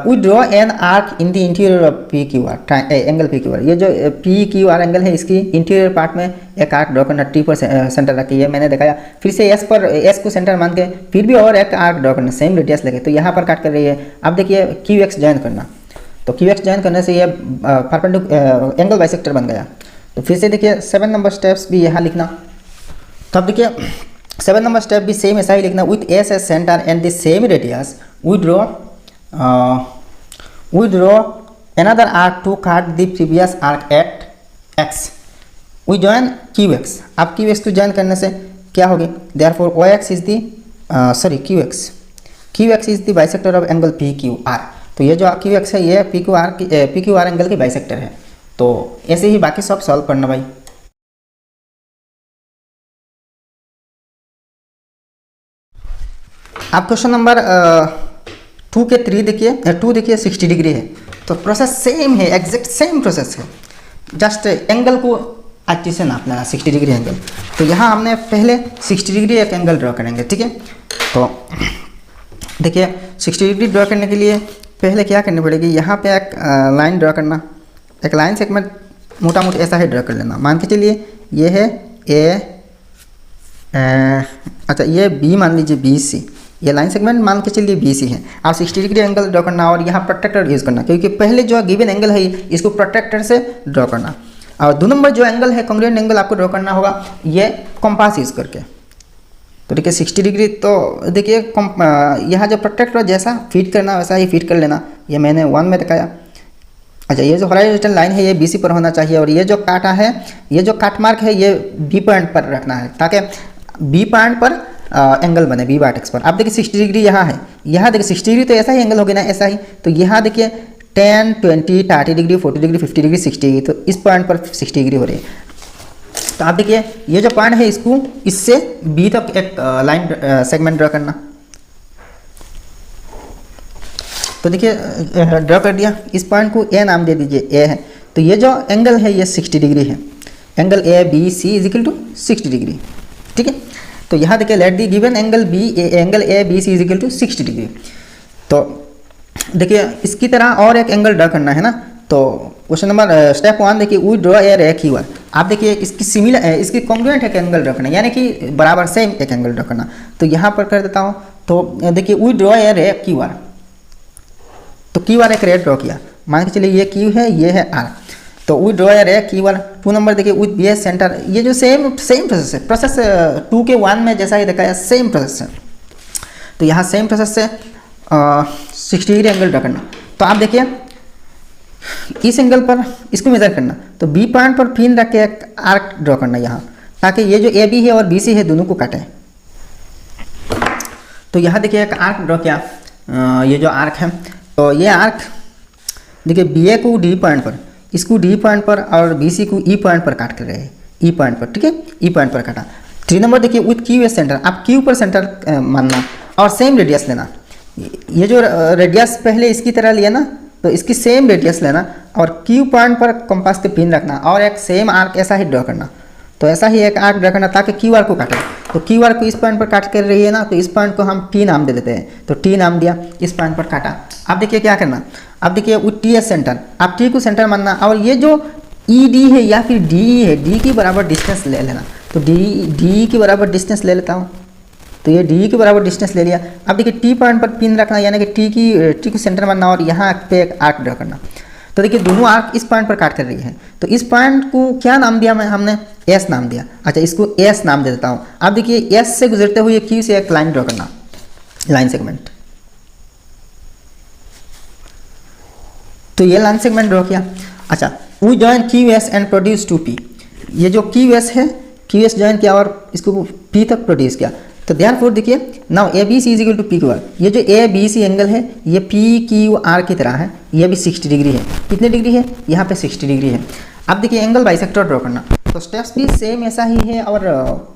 We draw an arc in the interior of P Q R, angle P Q R. ये जो पी क्यू आर एंगल है इसकी इंटीरियर पार्ट में एक आर्क ड्रॉ करना, टी पर सेंटर रखी है, मैंने दिखाया। फिर से एस पर एस को सेंटर मान के फिर भी और एक आर्क ड्रॉ करना, सेम रेडियस लगे। तो यहाँ पर काट कर रही है। अब देखिए क्यू एक्स ज्वाइन करना, तो क्यू एक्स ज्वाइन करने से ये परपेंडिकुलर एंगल बाइसेक्टर बन गया। तो फिर से देखिए 7 नंबर स्टेप्स भी यहाँ लिखना। तो अब देखिए 7 नंबर स्टेप भी सेम ऐसा ही लिखना, with S S centre and the same radius we draw another arc to cut the previous arc at x। we join qx। अब qx को join करने से क्या होगी, therefore ox is the qx is the bisector of angle pqr। तो ये जो qx है ये pqr एंगल की बाइसेक्टर है। तो ऐसे ही बाकी सब सॉल्व करना भाई। आप क्वेश्चन नंबर 2 के 3 देखिए, 2 देखिए 60 डिग्री है। तो प्रोसेस सेम है, एग्जैक्ट सेम प्रोसेस है, जस्ट एंगल को अच्छे से नाप लेना, 60 डिग्री एंगल। तो यहाँ हमने पहले 60 डिग्री एक एंगल ड्रॉ करेंगे। ठीक है, तो देखिए 60 डिग्री ड्रॉ करने के लिए पहले क्या करनी पड़ेगी, यहाँ पे एक लाइन ड्रॉ करना, एक लाइन सेगमेंट मोटा मोटा ऐसा ही ड्रॉ कर लेना। मान के चलिए ये है अच्छा ये बी मान लीजिए BC, ये लाइन सेगमेंट मान के चलिए BC है। आप 60 डिग्री एंगल ड्रॉ करना और यहाँ प्रोट्रैक्टर यूज़ करना, क्योंकि पहले जो गिवन एंगल है इसको प्रोट्रैक्टर से ड्रॉ करना। और 2 नंबर जो एंगल है कॉन्ग्रुएंट एंगल आपको ड्रॉ करना होगा ये कंपास यूज़ करके। तो देखिए 60 डिग्री, तो देखिए यहाँ जो प्रोट्रैक्टर जैसा फिट करना वैसा ही फिट कर लेना, ये मैंने 1 में दिखाया। अच्छा ये जो हॉरिजॉन्टल लाइन है ये BC पर होना चाहिए, और ये जो काटा है, ये जो काट मार्क है ये B पॉइंट पर रखना है, ताकि B पॉइंट पर एंगल बने, B वर्टेक्स पर। आप देखिए 60 डिग्री यहाँ है, यहाँ देखिए 60 डिग्री तो ऐसा ही एंगल होगा ना, ऐसा ही। तो यहाँ देखिए 10, 20, 30 डिग्री, 40 डिग्री, 50 डिग्री, 60 डिग्री, तो इस पॉइंट पर 60 डिग्री हो रही है। तो आप देखिए ये जो पॉइंट है इसको इससे बी तक एक लाइन सेगमेंट ड्रा करना। तो देखिए ड्रा कर दिया, इस पॉइंट को ए नाम दे दीजिए, ए है। तो ये जो एंगल है ये 60 डिग्री है, angle A B C is equal to 60 degree, ठीक है। तो यहाँ देखिए let the given angle A B C is equal to 60 degree. तो देखिए इसकी तरह और एक एंगल ड्रा करना है ना। तो क्वेश्चन नंबर स्टेप 1 देखिए वी ड्रॉ ए रेक्यूअल। आप देखिए इसकी सिमिलर इसकी कॉन्ग्रुएंट एक एंगल ड्रा करना, यानी कि बराबर सेम एक एंगल ड्रा करना। तो यहाँ पर कर देता हूँ। तो देखिए वी ड्रॉ ए रेक्यूअल, तो क्यू आर एक रेड ड्रॉ किया, मान के चलिए ये क्यू है ये है आर। तो we draw a Q R 2 number देखिए विथ बी एस सेंटर। ये जो सेम प्रोसेस है, प्रोसेस 2 के 1 में जैसा ही दिखाया सेम प्रोसेस है। तो यहाँ सेम प्रोसेस से 60 डिग्री एंगल ड्रा करना। तो आप देखिए इस एंगल पर इसको मेजर करना। तो बी पॉइंट पर पिन रख के एक आर्क ड्रॉ करना यहाँ, ताकि ये जो ए बी है और बी सी है दोनों को काटे। तो यहाँ देखिए एक आर्क ड्रॉ किया, ये जो आर्क है, तो ये आर्क देखिए बी ए को डी पॉइंट पर, इसको डी पॉइंट पर और बी सी को ई पॉइंट पर काट कर रहे हैं, ई पॉइंट पर, ठीक है, ई पॉइंट पर काटा। 3 नंबर देखिए विथ क्यू एस सेंटर, आप क्यू पर सेंटर मानना और सेम रेडियस लेना। ये जो रेडियस पहले इसकी तरह लिया ना, तो इसकी सेम रेडियस लेना और क्यू पॉइंट पर कंपास के पिन रखना और एक सेम आर्क ऐसा ही ड्रॉ करना। तो ऐसा ही एक आर्क ड्रॉ करना ताकि क्यू आर को काटे। तो क्यू आर को इस पॉइंट पर काट कर रही है ना, तो इस पॉइंट को हम टी नाम दे देते हैं। तो टी नाम दिया, इस पॉइंट पर काटा। अब देखिए क्या करना, अब देखिए विथ टी एस सेंटर, आप टी को सेंटर मानना और ये जो ई डी है या फिर डी है, डी की बराबर डिस्टेंस ले लेना। तो डी की बराबर डिस्टेंस ले लेता हूँ। तो ये डी के बराबर डिस्टेंस ले लिया। अब देखिए टी पॉइंट पर पिन रखना, यानी कि टी को सेंटर मानना और यहाँ पे एक आर्क ड्रा करना। तो देखिए दोनों आर्क इस पॉइंट पर काट कर रही है। तो इस पॉइंट को क्या नाम दिया हमने एस नाम दिया। अच्छा, इसको एस नाम दे देता हूँ। अब देखिए एस से गुजरते हुए क्यू से एक लाइन ड्रा करना, लाइन सेगमेंट। तो ये लाइन सेगमेंट ड्रा किया। अच्छा, we join Q S and produce 2P। ये जो क्यू एस है, क्यू एस जॉइन किया और इसको P तक प्रोड्यूस किया। तो देयरफॉर देखिए now A B C is equal to P Q R. ये जो ए बी सी एंगल है ये पी क्यू आर की तरह है, ये भी 60 डिग्री है। कितने डिग्री है? यहाँ पे 60 डिग्री है। अब देखिए एंगल बाइसेक्टर ड्रॉ करना। तो स्टेप्स भी सेम ऐसा ही है और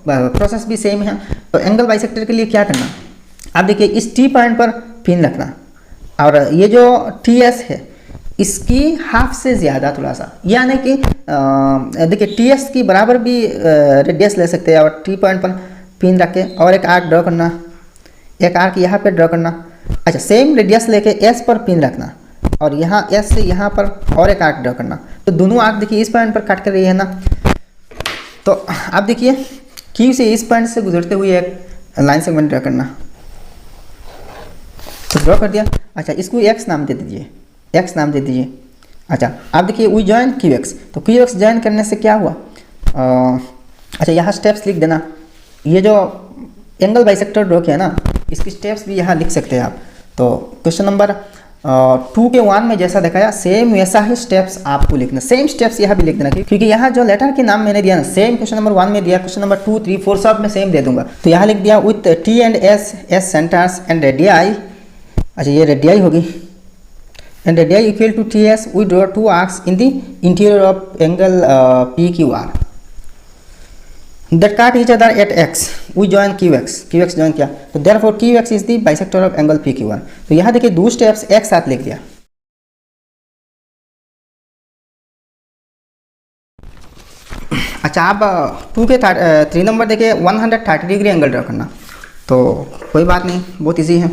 प्रोसेस भी सेम है। तो एंगल बाइसेक्टर के लिए क्या करना, अब देखिए इस टी पॉइंट पर पिन रखना और ये जो टी एस है इसकी हाफ से ज़्यादा थोड़ा सा, यानी कि देखिए टी एस की बराबर भी रेडियस ले सकते हैं और टी पॉइंट पर पिन रख के और एक आर्क ड्रॉ करना, एक आर्क यहाँ पे ड्रॉ करना। अच्छा, सेम रेडियस लेके एस पर पिन रखना और यहाँ एस से यहाँ पर और एक आर्क ड्रॉ करना। तो दोनों आर्क देखिए इस पॉइंट पर काट कर रही है ना। तो आप देखिए क्यू से इस पॉइंट से गुजरते हुए एक लाइन सेगमेंट ड्रॉ करना। तो ड्रॉ कर दिया। अच्छा, इसको एक्स नाम दे दीजिए, एक्स नाम दे दीजिए। अच्छा, आप देखिए वी जॉइन क्यू एक्स। तो क्यू एक्स ज्वाइन करने से क्या हुआ, अच्छा यहाँ स्टेप्स लिख देना। ये जो एंगल बाइसेक्टर ड्रॉ किया ना, इसकी स्टेप्स भी यहाँ लिख सकते हैं आप। तो क्वेश्चन नंबर 2 के 1 में जैसा दिखाया सेम वैसा ही स्टेप्स आपको लिखना, सेम स्टेप्स यहाँ भी लिख देना, क्योंकि यहाँ जो लेटर के नाम मैंने दिया ना सेम क्वेश्चन नंबर 1 में दिया, क्वेश्चन नंबर 2, 3, 4 सब में सेम दे दूंगा। तो यहाँ लिख दिया with T and S, as centres and radii. अच्छा, ये रेडियाई होगी and radii equal to T S. We draw 2 arcs in the interior of angle P Q R that cut each other at x. We join qx, qx join किया। तो therefore qx is the bisector of angle pqr। तो यहाँ देखिए 2 स्टेप्स एक साथ लिख दिया। अच्छा, अब 2 के 3 नंबर देखिए 130 डिग्री एंगल ड्रॉ करना। तो कोई बात नहीं, बहुत इजी है।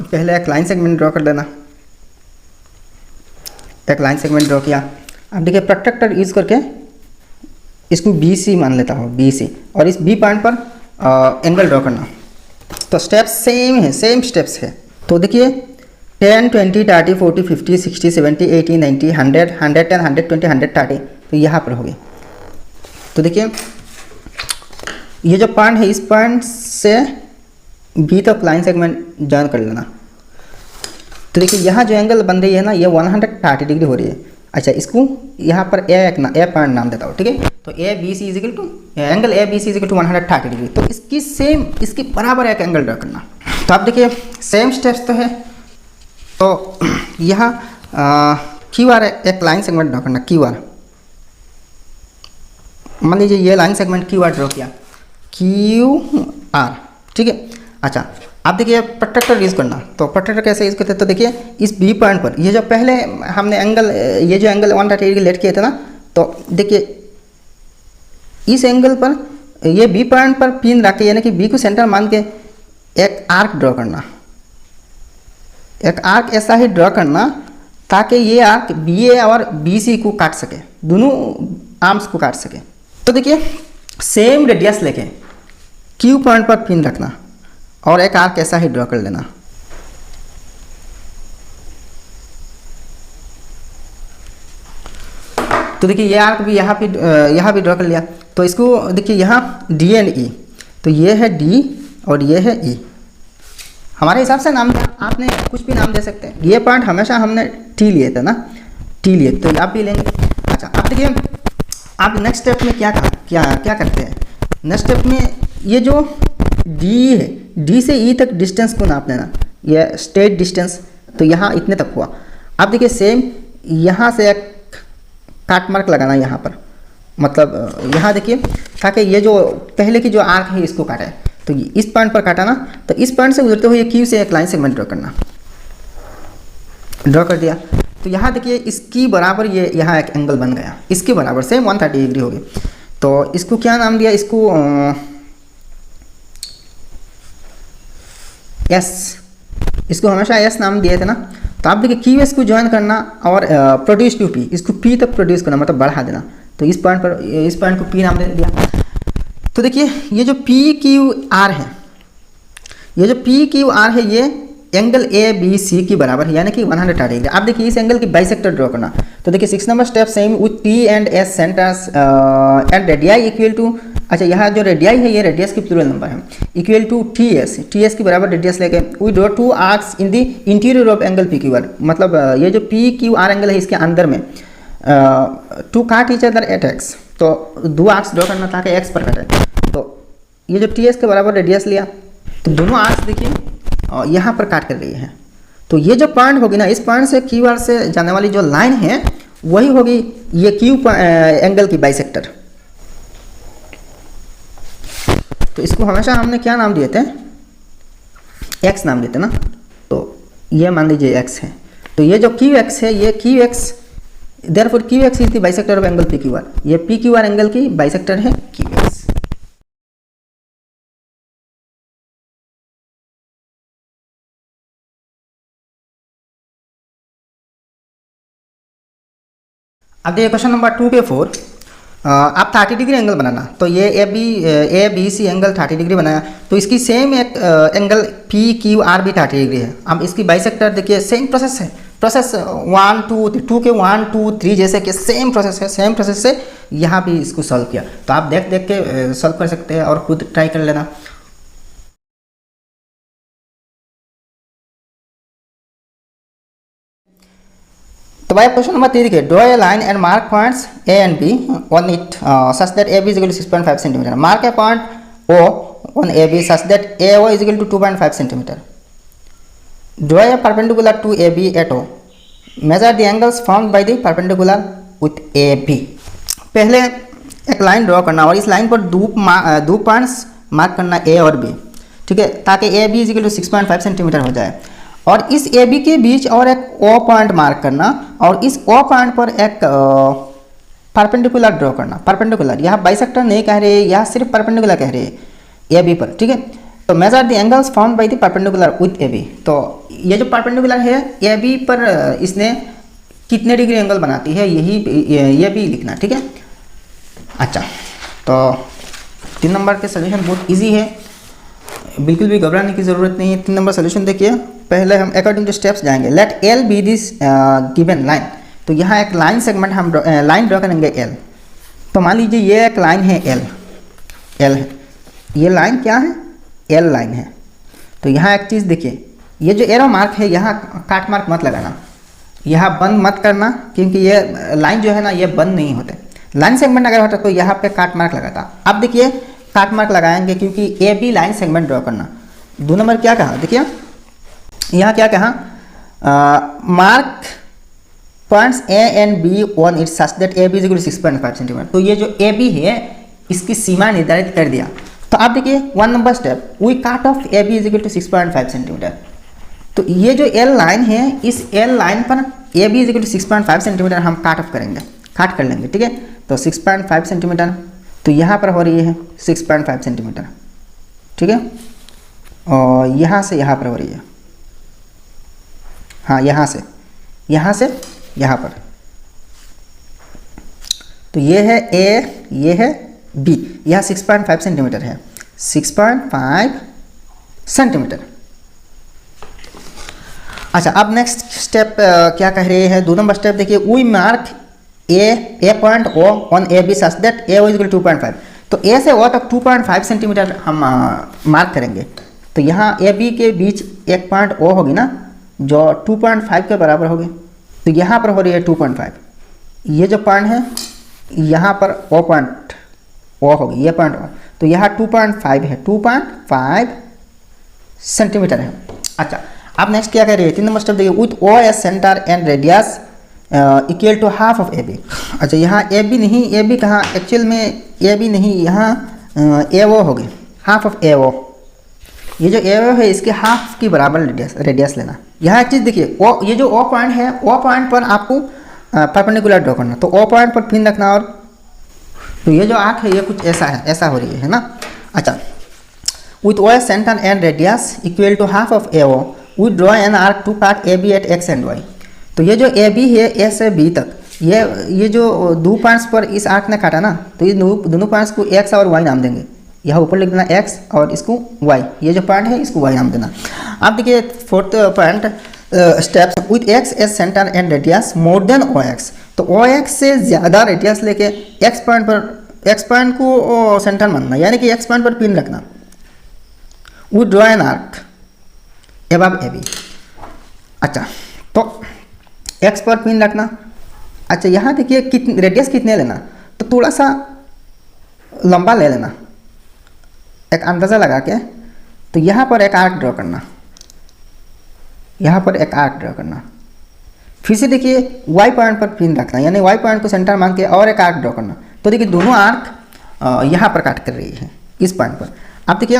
पहले एक लाइन सेगमेंट ड्रॉ कर देना, एक लाइन सेगमेंट ड्रॉ किया। अब देखिए प्रोट्रैक्टर यूज करके इसको बी सी मान लेता हूँ, बी सी, और इस बी पॉइंट पर एंगल ड्रॉ करना। तो स्टेप्स सेम है, सेम स्टेप्स है। तो देखिए 10, 20, 30, 40, 50, 60, 70, 80, 90, 100, 110, 120, 130, तो यहाँ पर होगी। तो देखिए ये जो पॉइंट है इस पॉइंट से बी तक लाइन सेगमेंट जॉइन कर लेना। तो देखिए यहाँ जो एंगल बन रही है ना, ये 130 डिग्री हो रही है। अच्छा, इसको यहाँ पर ए पॉइंट नाम देता हूँ, ठीक है। तो A B C is equal to angle A B C is equal to 130 degree. तो इसकी सेम, इसकी बराबर एक एंगल ड्रॉ करना। तो आप देखिए सेम स्टेप्स तो है। तो यहाँ क्यू आर एक लाइन सेगमेंट ड्रॉ करना, क्यू आर। मान लीजिए ये line segment Q R draw किया, क्यू आर, ठीक है। अच्छा, आप देखिए प्रोट्रैक्टर यूज़ करना, तो प्रोट्रैक्टर कैसे यूज़ करते हैं, तो देखिए इस बी पॉइंट पर ये जो पहले हमने एंगल, ये जो एंगल 130 डिग्री लेट किए थे ना, तो देखिए इस एंगल पर ये बी पॉइंट पर पिन रख के, यानी कि बी को सेंटर मान के एक आर्क ड्रॉ करना, एक आर्क ऐसा ही ड्रॉ करना ताकि ये आर्क बी ए और बी सी को काट सके, दोनों आर्म्स को काट सके। तो देखिए सेम रेडियस लेके क्यू पॉइंट पर पिन रखना और एक आर्क ऐसा ही ड्रॉ कर लेना। तो देखिए ये आर्क भी यहाँ भी ड्रॉ कर लिया। तो इसको देखिए यहाँ डी एंड ई, तो ये है डी और ये है ई। हमारे हिसाब से नाम आपने कुछ भी नाम दे सकते हैं। ये पॉइंट हमेशा हमने टी लिए थे ना, टी लिए, तो आप भी लेंगे। अच्छा, आप देखिए आप नेक्स्ट स्टेप में क्या करते हैं। नेक्स्ट स्टेप में ये जो डी है, डी से ई तक डिस्टेंस को नाप लेना, ये स्ट्रेट डिस्टेंस, तो यहाँ इतने तक हुआ। आप देखिए सेम यहाँ से एक काट मार्क लगाना यहाँ पर, मतलब यहाँ देखिए, ताकि ये जो पहले की जो आर्क है इसको काटा है, तो इस पॉइंट पर काटा ना, तो इस पॉइंट से गुजरते हुए क्यू से एक लाइन सेगमेंट ड्रॉ करना। ड्रॉ कर दिया, तो यहाँ देखिए इसकी बराबर ये यहाँ एक एंगल बन गया, इसके बराबर से 130 डिग्री हो गई। तो इसको क्या नाम दिया, इसको एस, इसको हमेशा एस नाम दिए थे ना। तो आप देखिए क्यू एस को ज्वाइन करना और प्रोड्यूस टू पी, इसको पी तक प्रोड्यूस करना, मतलब बढ़ा देना। तो इस पॉइंट को पी नाम दे दिया। तो देखिए ये जो पी क्यू आर है, ये जो पी क्यू आर है, ये एंगल ए बी सी की बराबर है, यानी कि 130 डिग्री। आप देखिए इस एंगल की बाइसेक्टर ड्रॉ करना। तो देखिए 6 number step same with P and S centres and radii equal to, अच्छा यहाँ जो रेडियाई है ये रेडियस की प्लूरल नंबर है, इक्वल टू टी एस की बराबर रेडियस लेके we draw two arcs in the interior of angle P Q R. मतलब ये जो पी क्यू आर एंगल है इसके अंदर में टू काट ईच अदर एट एक्स, तो दो आर्क्स ड्रॉ करना ताकि एक्स पर कटे। तो ये जो टी एस के बराबर रेडियस लिया, तो दोनों आर्क्स देखिए यहाँ पर काट कर रही है। तो ये जो पॉइंट होगी ना, इस पॉइंट से क्यू आर से जाने वाली जो लाइन है वही होगी ये क्यू एंगल की बाइसेक्टर। तो इसको हमेशा हमने क्या नाम दिए थे, एक्स नाम देते ना। तो ये मान लीजिए एक्स है, तो ये जो क्यू एक्स है, ये Q x, therefore Q x is the bisector of angle P Q R. ये पी क्यू आर एंगल की बाइसेक्टर है क्यू एक्स। अब देखिए क्वेश्चन नंबर 2 के 4, आप 30 डिग्री एंगल बनाना। तो ये A B C angle 30 degree बनाया, तो इसकी सेम एक एंगल पी क्यू आर भी 30 डिग्री है। अब इसकी बाइसेक्टर देखिए सेम प्रोसेस है, प्रोसेस 1 2 के 1 2 3 जैसे कि सेम प्रोसेस है। सेम प्रोसेस से यहाँ भी इसको सॉल्व किया। तो आप देख के सॉल्व कर सकते हैं और खुद ट्राई कर लेना। तो भाई क्वेश्चन नंबर 3 देखिए, draw a line and mark points A and B on it such that A B is equal to 6.5 centimetre. Mark a point O on A B such that A O is equal to 2.5 centimetre. Draw a perpendicular to A B at O. Measure the angles formed by the perpendicular with A B. पहले एक लाइन ड्रॉ करना और इस लाइन पर दो पॉइंट्स मार्क करना ए और बी, ठीक है, ताकि A B is equal to 6.5 centimetre हो जाए। और इस ए बी के बीच और एक ओ पॉइंट मार्क करना और इस ओ पॉइंट पर एक परपेंडिकुलर ड्रॉ करना। परपेंडिकुलर, यहाँ बाइसेक्टर नहीं कह रहे, यहाँ सिर्फ परपेंडिकुलर कह रहे हैं ए बी पर, ठीक है। तो measure the angles formed by the perpendicular with A B. तो ये जो परपेंडिकुलर है ए बी पर इसने कितने डिग्री एंगल बनाती है, ये भी लिखना, ठीक है। अच्छा, तो 3 नंबर के सोल्यूशन बहुत ईजी है, बिल्कुल भी घबराने की ज़रूरत नहीं है। 3 नंबर सोल्यूशन देखिए, पहले हम अकॉर्डिंग टू स्टेप्स जाएंगे। Let L be this given line. तो यहाँ एक लाइन सेगमेंट हम लाइन ड्रॉ करेंगे एल। तो मान लीजिए ये एक लाइन है एल है, ये लाइन क्या है, एल लाइन है। तो यहाँ एक चीज़ देखिए, ये जो एरो मार्क है यहाँ काट मार्क मत लगाना, यहाँ बंद मत करना, क्योंकि ये लाइन जो है ना ये बंद नहीं होते। लाइन सेगमेंट अगर होता तो यहाँ पे काट मार्क लगाता। अब देखिए काट मार्क लगाएंगे क्योंकि A B line segment draw करना। 2 नंबर क्या कहा, देखिए यहाँ क्या कहा, mark points A and B on it such that A B is equal to 6.5 centimetre. तो ये जो ए बी है इसकी सीमा निर्धारित कर दिया। तो आप देखिए 1 number step, we cut off A B is equal to 6.5 centimetre. तो ये जो एल लाइन है, इस एल लाइन पर A B is equal to 6.5 centimetre हम काट ऑफ करेंगे, काट कर लेंगे, ठीक है। तो 6.5 सेंटीमीटर, तो यहाँ पर हो रही है 6.5 सेंटीमीटर, ठीक है। और यहाँ से यहाँ पर हो रही है, हाँ यहाँ से यहाँ पर। तो ये है ए, ये है बी, यह 6.5 सेंटीमीटर है, 6.5 सेंटीमीटर। अच्छा, अब नेक्स्ट स्टेप क्या कह रहे हैं, 2 नंबर स्टेप देखिए, we mark a point O on A B such that A equal 2.5। तो ए से ओ तक 2.5 सेंटीमीटर हम मार्क करेंगे। तो यहाँ ए बी के बीच एक पॉइंट ओ होगी ना, जो 2.5 के बराबर होगी। तो यहाँ पर हो रही है 2.5, ये जो पॉइंट है यहाँ पर ओ पॉइंट ओ होगी, ये पॉइंट ओ, तो यहाँ 2.5 है, 2.5 सेंटीमीटर है। अच्छा, अब नेक्स्ट क्या कह रही है, 3 नंबर स्टेप देखिए, with O as centre and radius equal to half of A B. अच्छा, यहाँ ए बी नहीं, ए बी कहाँ, एक्चुअल में ए बी नहीं, यहाँ ए ओ होगी, हाफ ऑफ ए ओ। ये जो ए ओ है इसके हाफ की बराबर रेडियस लेना। यहाँ एक चीज़ देखिए, ओ ये जो ओ पॉइंट है, ओ पॉइंट पर आपको परपेंडिकुलर ड्रॉ करना। तो ओ पॉइंट पर पिन रखना, और तो ये जो आर्क है ये कुछ ऐसा है, ऐसा हो रही है ना। अच्छा, with O as centre and radius equal to half of A O we draw an arc to part A B at X and Y. तो ये जो ए बी है, ए से बी तक, ये जो 2 पॉइंट्स पर इस आर्क ने काटा ना, तो ये दोनों पॉइंट्स को एक्स और वाई नाम देंगे। यहाँ ऊपर लिख देना एक्स और इसको वाई, ये जो पॉइंट है इसको वाई नाम देना। आप देखिए 4th point steps, with X as centre and radius more than O X. तो ओ एक्स से ज़्यादा रेडियस लेके एक्स पॉइंट को सेंटर मानना, यानी कि एक्स पॉइंट पर पिन रखना। We draw an arc above A B. अच्छा, तो एक्स पर पिन रखना। अच्छा, यहाँ देखिए रेडियस कितने लेना, तो थोड़ा सा लंबा ले लेना, एक अंदाज़ा लगा के। तो यहाँ पर एक आर्क ड्रॉ करना, यहाँ पर एक आर्क ड्रॉ करना। फिर से देखिए वाई पॉइंट पर पिन रखना, यानी वाई पॉइंट को सेंटर मान के और एक आर्क ड्रॉ करना। तो देखिए दोनों आर्क यहाँ पर काट कर रही है इस पॉइंट पर। आप देखिए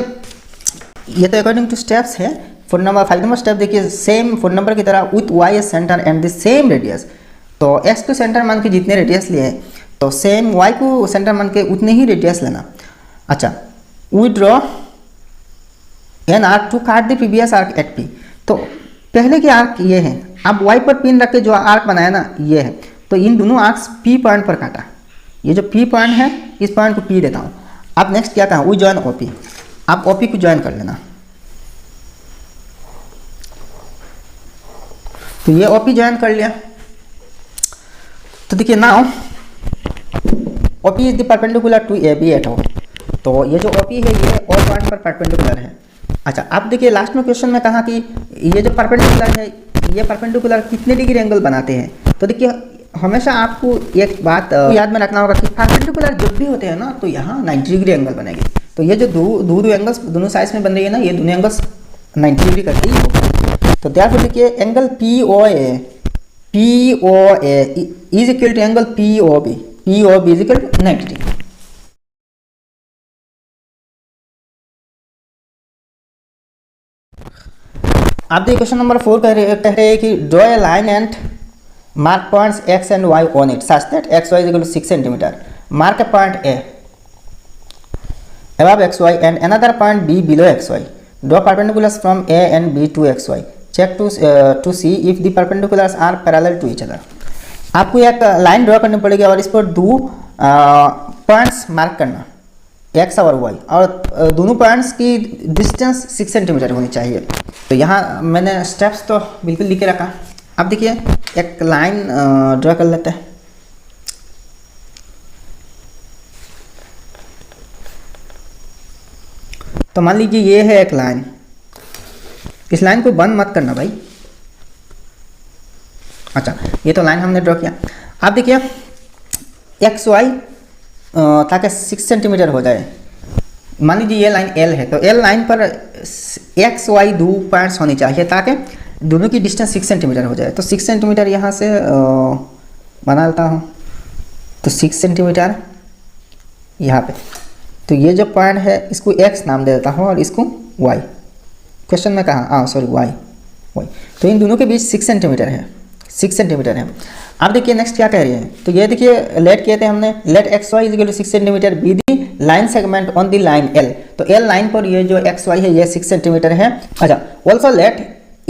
ये तो अकॉर्डिंग टू स्टेप्स है। 5 नंबर स्टेप देखिए, सेम 4 नंबर की तरह, with Y as centre and the same radius. तो एक्स को सेंटर मान के जितने रेडियस लिए, तो सेम वाई को सेंटर मान के उतने ही रेडियस लेना। अच्छा, we draw an arc to काट the previous arc at P. तो पहले के आर्क ये है, अब वाई पर पिन रख के जो आर्क बनाया ना ये है, तो इन दोनों आर्क्स पी पॉइंट पर काटा। ये जो पी पॉइंट है, इस पॉइंट को पी देता हूँ। अब नेक्स्ट क्या कहा, वी ज्वाइन ओ पी। आप ओ पी को ज्वाइन कर लेना। तो ये ओ पी ज्वाइन कर लिया। तो देखिए now O P is the perpendicular to A B at O. तो ये जो ओ पी है ये ओ पॉइंट पर परपेंडिकुलर है। अच्छा, आप देखिए लास्ट में क्वेश्चन में कहा कि ये जो परपेंडिकुलर है, ये परपेंडिकुलर कितने डिग्री एंगल बनाते हैं। तो देखिए हमेशा आपको एक बात याद में रखना होगा कि परपेंडिकुलर जब भी होते हैं ना, तो यहाँ 90 डिग्री एंगल बनेगी। तो ये जो दो एंगल्स दोनों साइड्स में बन रही है ना, ये दोनों एंगल्स 90 डिग्री करके ही होगी। तो therefore देखिए angle POA is equal to angle POB is equal to 90 degree. आप देखिए क्वेश्चन नंबर 4 कह रहे हैं कि draw a line and mark points x and y on it such that xy is equal to 6 centimetre. Mark a point A above xy and another point B below xy. Draw perpendiculars from A and B to xy. Check to see if the perpendiculars are parallel to each other. आपको एक लाइन ड्रॉ करनी पड़ेगी और इस पर दो पॉइंट्स मार्क करना, x और y, और दोनों पॉइंट्स की डिस्टेंस 6 सेंटीमीटर होनी चाहिए। तो यहाँ मैंने स्टेप्स तो बिल्कुल लिख के रखा। अब देखिए एक लाइन ड्रॉ कर लेते हैं। तो मान लीजिए ये है एक लाइन, इस लाइन को बंद मत करना भाई। अच्छा, ये तो लाइन हमने ड्रॉ किया। आप देखिए एक्स वाई ताकि 6 सेंटीमीटर हो जाए। मान लीजिए ये लाइन एल है, तो एल लाइन पर एक्स वाई दो पॉइंट्स होनी चाहिए ताकि दोनों की डिस्टेंस 6 सेंटीमीटर हो जाए। तो 6 सेंटीमीटर यहाँ से बना लेता हूँ। तो 6 सेंटीमीटर यहाँ पे तो ये जो पॉइंट है इसको x नाम दे देता हूँ और इसको y। क्वेश्चन में कहा सॉरी y। तो इन दोनों के बीच 6 सेंटीमीटर है, 6 सेंटीमीटर है। अब देखिए नेक्स्ट क्या कह रही है, तो ये देखिए लेट कहते हैं हमने, let X Y is 6 centimetre be the line segment on the line L. तो एल लाइन पर ये जो एक्स वाई है ये 6 सेंटीमीटर है। अच्छा, also let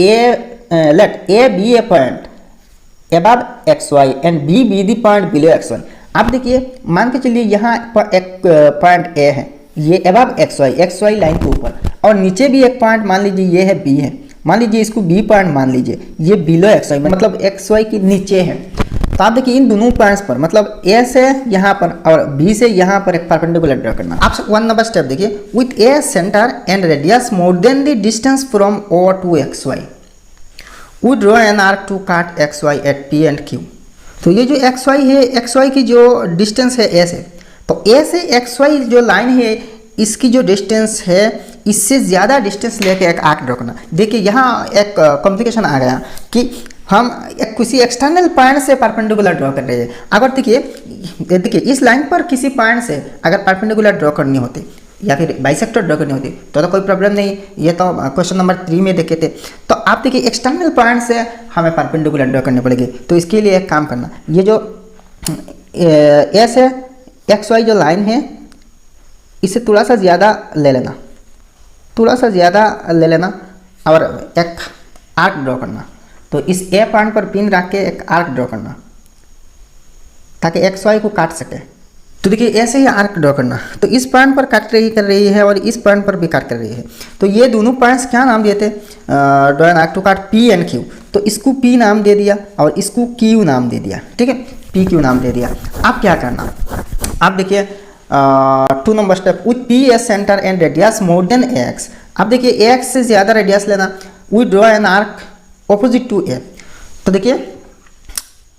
A be a point above xy and b be the point below xy। आप देखिए मान के चलिए यहाँ पर एक पॉइंट ए है, ये above xy लाइन के ऊपर, और नीचे भी एक पॉइंट मान लीजिए ये है b है, मान लीजिए इसको b पॉइंट मान लीजिए, ये बिलो xy मतलब xy के नीचे है। तो आप देखिए इन दोनों पॉइंट्स पर मतलब a से यहाँ पर और b से यहाँ पर एक परपेंडिकुलर ड्रॉ करना। आप 1 नंबर स्टेप देखिए, with a centre and radius more than the distance from o to xy we draw an arc to cut xy at p and q। तो ये जो xy है, xy की जो डिस्टेंस है a से, तो a से xy जो लाइन है इसकी जो डिस्टेंस है इससे ज़्यादा डिस्टेंस लेके एक आर्क ड्रॉ करना। देखिए यहाँ एक कॉम्प्लिकेशन आ गया कि हम किसी एक्सटर्नल पॉइंट से परपेंडिकुलर ड्रॉ कर रहे हैं। अगर देखिए इस लाइन पर किसी पॉइंट से अगर परपेंडिकुलर ड्रॉ करनी होती या फिर बाइसेक्टर ड्रॉ करनी होती तो कोई प्रॉब्लम नहीं, ये तो क्वेश्चन नंबर 3 में देखे थे। तो आप देखिए एक्सटर्नल पॉइंट से हमें परपेंडिकुलर ड्रॉ करनी पड़ेगी। तो इसके लिए एक काम करना, ये जो ए से एक्स वाई जो लाइन है इसे थोड़ा सा ज़्यादा ले लेना, थोड़ा सा ज़्यादा ले लेना और एक आर्क ड्रॉ करना। तो इस ए पॉइंट पर पिन रख के एक आर्क ड्रॉ करना ताकि एक्स वाई को काट सके। तो देखिए ऐसे ही आर्क ड्रॉ करना। तो इस पॉइंट पर काट रही कर रही है और इस पॉइंट पर भी काट कर रही है। तो ये दोनों पॉइंट्स क्या नाम दिए थे, ड्रॉ एन आर्क टू काट पी एंड क्यू। तो इसको पी नाम दे दिया और इसको क्यू नाम दे दिया, ठीक है, पी क्यू नाम दे दिया। अब क्या करना, आप देखिए 2 number step, with P as centre and radius more than X. अब देखिए एक्स से ज़्यादा रेडियस लेना, we draw an arc opposite to A. तो देखिए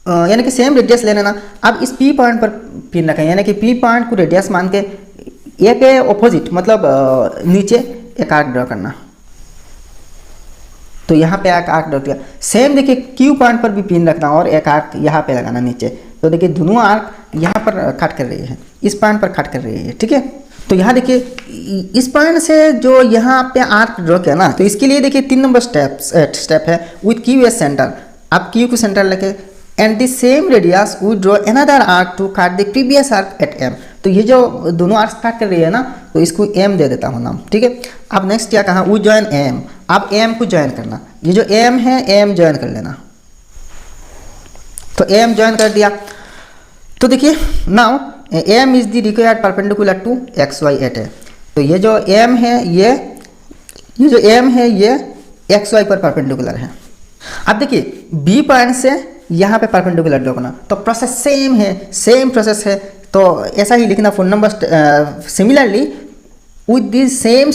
यानी कि सेम रेडियस ले लेना। अब इस पी पॉइंट पर पिन रखें, यानी कि पी पॉइंट को रेडियस मान के ए के ऑपोजिट मतलब नीचे एक आर्क ड्रॉ करना। तो यहाँ पे एक आर्क ड्रॉ किया। सेम देखिए क्यू पॉइंट पर भी पिन रखना और एक आर्क यहाँ पे लगाना नीचे। तो देखिए दोनों आर्क यहाँ पर कट कर रही है, इस पॉइंट पर कट कर रही है, ठीक है। तो यहाँ देखिए इस पॉइंट से जो यहाँ पे आर्क ड्रॉ किया ना, तो इसके लिए देखिए 3 नंबर स्टेप है, विथ क्यू एस सेंटर। आप क्यू को सेंटर लेके and the same radius we draw another arc to काट the previous arc at M. तो ये जो दोनों आर्क काट कर रही है ना, तो इसको एम दे देता हूँ नाम, ठीक है। अब नेक्स्ट क्या कहा, वी जॉइन एम। अब एम को ज्वाइन करना, ये जो एम है एम ज्वाइन कर लेना। तो एम ज्वाइन कर दिया। तो देखिए now M is the required perpendicular to X Y at A. तो ये जो एम है ये जो एम है ये एक्स वाई पर परपेंडिकुलर है। अब देखिए बी पॉइंट से यहाँ पे परपेंडिकुलर ड्रॉ करना। तो प्रोसेस सेम है, सेम प्रोसेस है। तो ऐसा ही लिखना 4 नंबर, similarly with the same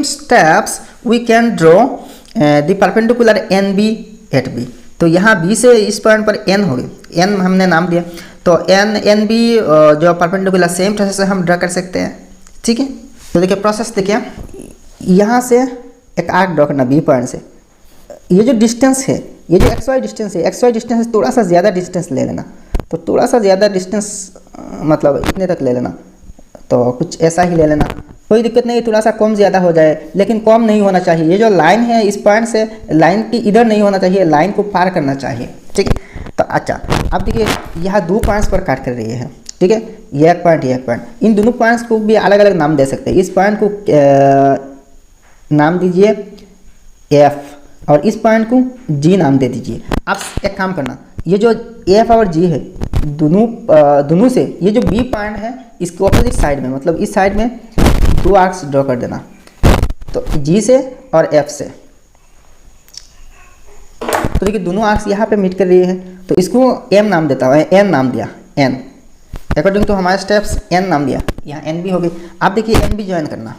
steps we can draw the perpendicular N B at B. तो यहाँ बी से इस पॉइंट पर एन हो गई, एन हमने नाम दिया। तो एन बी जो परपेंडिकुलर सेम प्रोसेस से हम ड्रॉ कर सकते हैं, ठीक है। तो देखिए प्रोसेस देखिए, यहाँ से एक आर्क ड्रॉ करना बी पॉइंट से। ये जो डिस्टेंस है, ये जो एक्स वाई डिस्टेंस है, एक्स वाई डिस्टेंस से थोड़ा सा ज़्यादा डिस्टेंस ले लेना। तो थोड़ा सा ज़्यादा डिस्टेंस मतलब इतने तक ले लेना। तो कुछ ऐसा ही ले लेना, कोई दिक्कत नहीं, थोड़ा सा कम ज़्यादा हो जाए लेकिन कम नहीं होना चाहिए। ये जो लाइन है इस पॉइंट से लाइन की इधर नहीं होना चाहिए, लाइन को पार करना चाहिए, ठीक है। तो अच्छा अब देखिए यहाँ 2 पॉइंट्स पर काट कर रही है, ठीक है, ये एक पॉइंट, ये एक पॉइंट। इन दोनों पॉइंट्स को भी अलग अलग नाम दे सकते हैं। इस पॉइंट को नाम दीजिए एफ और इस पॉइंट को जी नाम दे दीजिए। आप एक काम करना, ये जो एफ और जी है दोनों से ये जो बी पॉइंट है इसके ऑपोजिट साइड में मतलब इस साइड में 2 आर्क्स ड्रॉ कर देना। तो जी से और एफ से। तो देखिए दोनों आर्क्स यहाँ पे मीट कर रही है। तो इसको एम नाम देता हूँ, एन नाम दिया, एन अकॉर्डिंग टू हमारे स्टेप्स एन नाम दिया। यहाँ एन बी हो गई। आप देखिए एन बी ज्वाइन करना।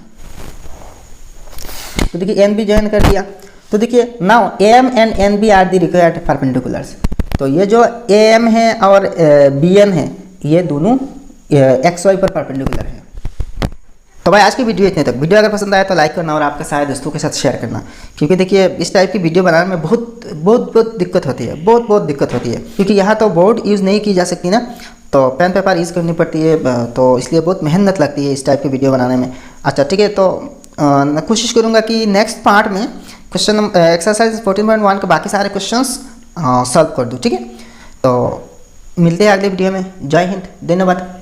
तो देखिए एन बी ज्वाइन कर दिया। तो देखिए now M and N B are the required perpendiculars. तो ये जो ए एम है और बी एन है ये दोनों एक्स वाई पर परपेंडिकुलर है। तो भाई आज की वीडियो इतने तक। वीडियो अगर पसंद आया तो लाइक करना और आपके सारे दोस्तों के साथ शेयर करना, क्योंकि देखिए इस टाइप की वीडियो बनाने में बहुत दिक्कत होती है, बहुत दिक्कत होती है, क्योंकि यहाँ तो बोर्ड यूज़ नहीं की जा सकती ना। तो पेन पेपर यूज़ करनी पड़ती है, तो इसलिए बहुत मेहनत लगती है इस टाइप की वीडियो बनाने में। अच्छा ठीक है, तो मैं कोशिश करूँगा कि नेक्स्ट पार्ट में क्वेश्चन एक्सरसाइज 14.1 के बाकी सारे क्वेश्चंस सॉल्व कर दूँ। ठीक है, तो मिलते हैं अगले वीडियो में। जय हिंद, धन्यवाद।